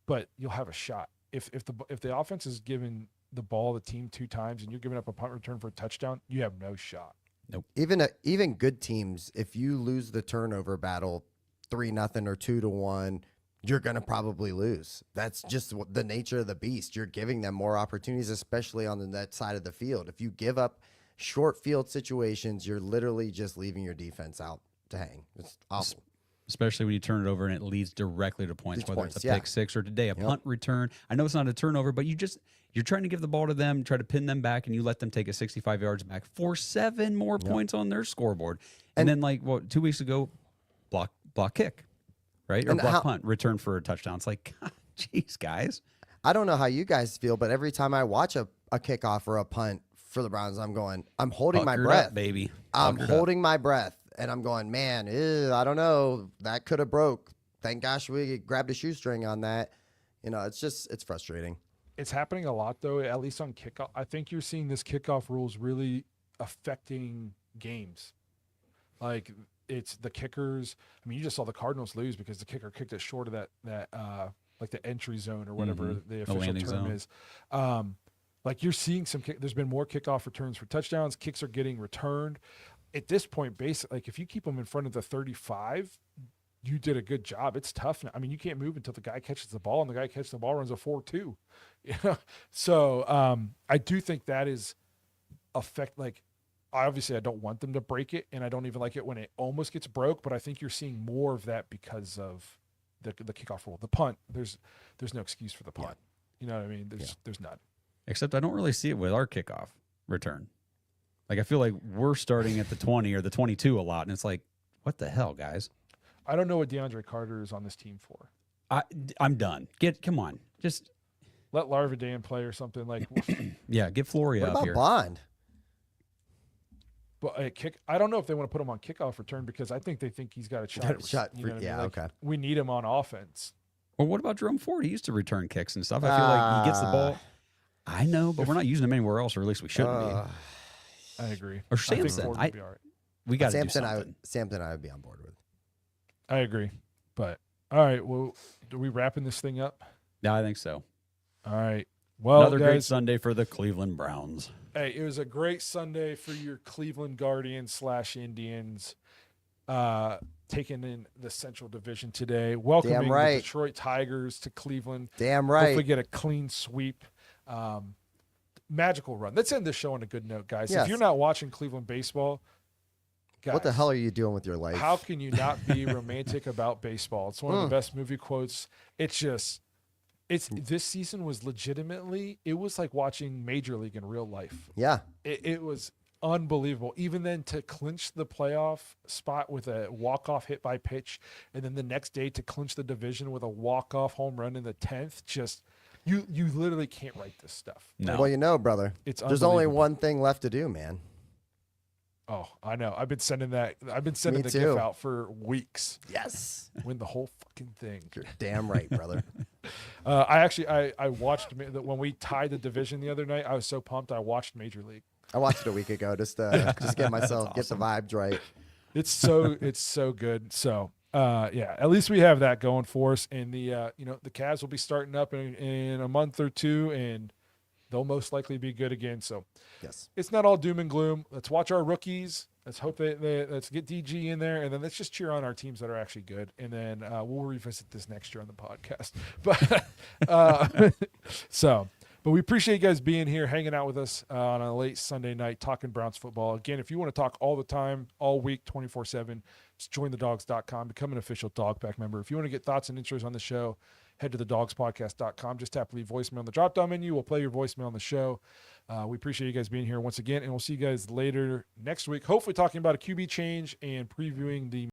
[SPEAKER 1] but you'll have a shot. If the offense is giving the ball the team 2 times and you're giving up a punt return for a touchdown, you have no shot.
[SPEAKER 3] Nope.
[SPEAKER 2] Even good teams, if you lose the turnover battle 3-0 or 2-1, you're going to probably lose. That's just the nature of the beast. You're giving them more opportunities, especially on that side of the field. If you give up short field situations, you're literally just leaving your defense out to hang. It's awful.
[SPEAKER 3] especially when you turn it over and it leads directly to points,
[SPEAKER 2] Leads
[SPEAKER 3] whether
[SPEAKER 2] points,
[SPEAKER 3] it's a
[SPEAKER 2] yeah.
[SPEAKER 3] pick six or today a
[SPEAKER 2] Yep.
[SPEAKER 3] punt return. I know it's not a turnover, but you're trying to give the ball to them, try to pin them back, and you let them take it 65 yards back for 7 more points on their scoreboard. And then, like, 2 weeks ago, block kick, right? Or
[SPEAKER 2] And
[SPEAKER 3] block punt, return for a touchdown. It's like, God, jeez, guys.
[SPEAKER 2] I don't know how you guys feel, but every time I watch a kickoff or a punt for the Browns, I'm holding my
[SPEAKER 3] Puckered
[SPEAKER 2] breath.
[SPEAKER 3] up, baby.
[SPEAKER 2] I'm
[SPEAKER 3] Puckered up.
[SPEAKER 2] holding my breath, and I'm going, man, I don't know. That could have broke. Thank gosh we grabbed a shoestring on that. It's frustrating.
[SPEAKER 1] It's happening a lot, though, at least on kickoff. I think you're seeing this kickoff rules really affecting games. Like, it's the kickers. I mean, you just saw the Cardinals lose because the kicker kicked it short of that like the entry zone or whatever the official
[SPEAKER 3] landing
[SPEAKER 1] term
[SPEAKER 3] zone.
[SPEAKER 1] is. Like, you're seeing there's been more kickoff returns for touchdowns. Kicks are getting returned. At this point, basically, like, if you keep them in front of the 35, you did a good job. It's tough. I mean, you can't move until the guy catches the ball, and the guy catches the ball runs a 4.2. So I do think that is like, obviously I don't want them to break it, and I don't even like it when it almost gets broke, but I think you're seeing more of that because of the kickoff rule. The punt, there's no excuse for the punt. You know what I mean? There's none.
[SPEAKER 3] Except I don't really see it with our kickoff return. Like, I feel like we're starting at the 20 or the 22 a lot, and it's like, what the hell, guys?
[SPEAKER 1] I don't know what DeAndre Carter is on this team for.
[SPEAKER 3] I'm done. Come on. Just
[SPEAKER 1] Let Larvidan play or something like.
[SPEAKER 3] yeah, get Flory
[SPEAKER 2] What
[SPEAKER 3] up
[SPEAKER 2] about
[SPEAKER 3] here.
[SPEAKER 2] Bond?
[SPEAKER 1] But I don't know if they want to put him on kickoff return because I think they think he's got a shot. You know what I mean? Like,
[SPEAKER 2] okay.
[SPEAKER 1] We need him on offense.
[SPEAKER 3] Or what about Jerome Ford? He used to return kicks and stuff. I feel like he gets the ball. I know, but we're not using him anywhere else, or at least we shouldn't be.
[SPEAKER 1] I agree.
[SPEAKER 3] Or
[SPEAKER 1] I think
[SPEAKER 3] Samson.
[SPEAKER 1] Ford would be all right.
[SPEAKER 3] We got to do
[SPEAKER 2] Samson,
[SPEAKER 3] something.
[SPEAKER 2] Samson, I would be on board with.
[SPEAKER 1] I agree. But all right, well, are we wrapping this thing up?
[SPEAKER 3] Yeah, I think so.
[SPEAKER 1] All right. Well,
[SPEAKER 3] Another great
[SPEAKER 1] guys,
[SPEAKER 3] Sunday for the Cleveland Browns.
[SPEAKER 1] hey, it was a great Sunday for your Cleveland Guardians / Indians, taking in the Central Division today. Welcoming
[SPEAKER 2] right.
[SPEAKER 1] the Detroit Tigers to Cleveland.
[SPEAKER 2] Damn right.
[SPEAKER 1] Hopefully get a clean sweep. Magical run. Let's end this show on a good note, guys.
[SPEAKER 2] Yes.
[SPEAKER 1] If you're not watching Cleveland baseball, guys,
[SPEAKER 2] What the hell are you doing with your life?
[SPEAKER 1] how can you not be romantic about baseball? It's one of the best movie quotes. This season was legitimately, it was like watching Major League in real life.
[SPEAKER 2] Yeah.
[SPEAKER 1] It was unbelievable. Even then, to clinch the playoff spot with a walk-off hit by pitch, and then the next day to clinch the division with a walk-off home run in the 10th, just you literally can't write this stuff.
[SPEAKER 3] No.
[SPEAKER 2] Well, brother,
[SPEAKER 1] It's
[SPEAKER 2] there's only
[SPEAKER 1] unbelievable.
[SPEAKER 2] one thing left to do, man.
[SPEAKER 1] Oh, I know. I've been sending the
[SPEAKER 2] Me
[SPEAKER 1] GIF
[SPEAKER 2] too.
[SPEAKER 1] out for weeks.
[SPEAKER 2] Yes.
[SPEAKER 1] Win the whole fucking thing.
[SPEAKER 2] You're damn right, brother.
[SPEAKER 1] I watched when we tied the division the other night. I was so pumped. I watched Major League.
[SPEAKER 2] I watched it a week ago just get myself get the vibes right.
[SPEAKER 1] It's so good. So yeah, at least we have that going for us. And the the Cavs will be starting up in a month or two, and they'll most likely be good again. So
[SPEAKER 2] Yes.
[SPEAKER 1] it's not all doom and gloom. Let's watch our rookies. Let's hope let's get DG in there, and then let's just cheer on our teams that are actually good. And then we'll revisit this next year on the podcast. But we appreciate you guys being here, hanging out with us on a late Sunday night, talking Browns football. Again, if you want to talk all the time, all week, 24/7, just join thedawgs.com, become an official Dogpack member. If you want to get thoughts and intros on the show, head to thedawgspodcast.com. Just tap leave voicemail on the drop-down menu. We'll play your voicemail on the show. We appreciate you guys being here once again, and we'll see you guys later next week, hopefully talking about a QB change and previewing the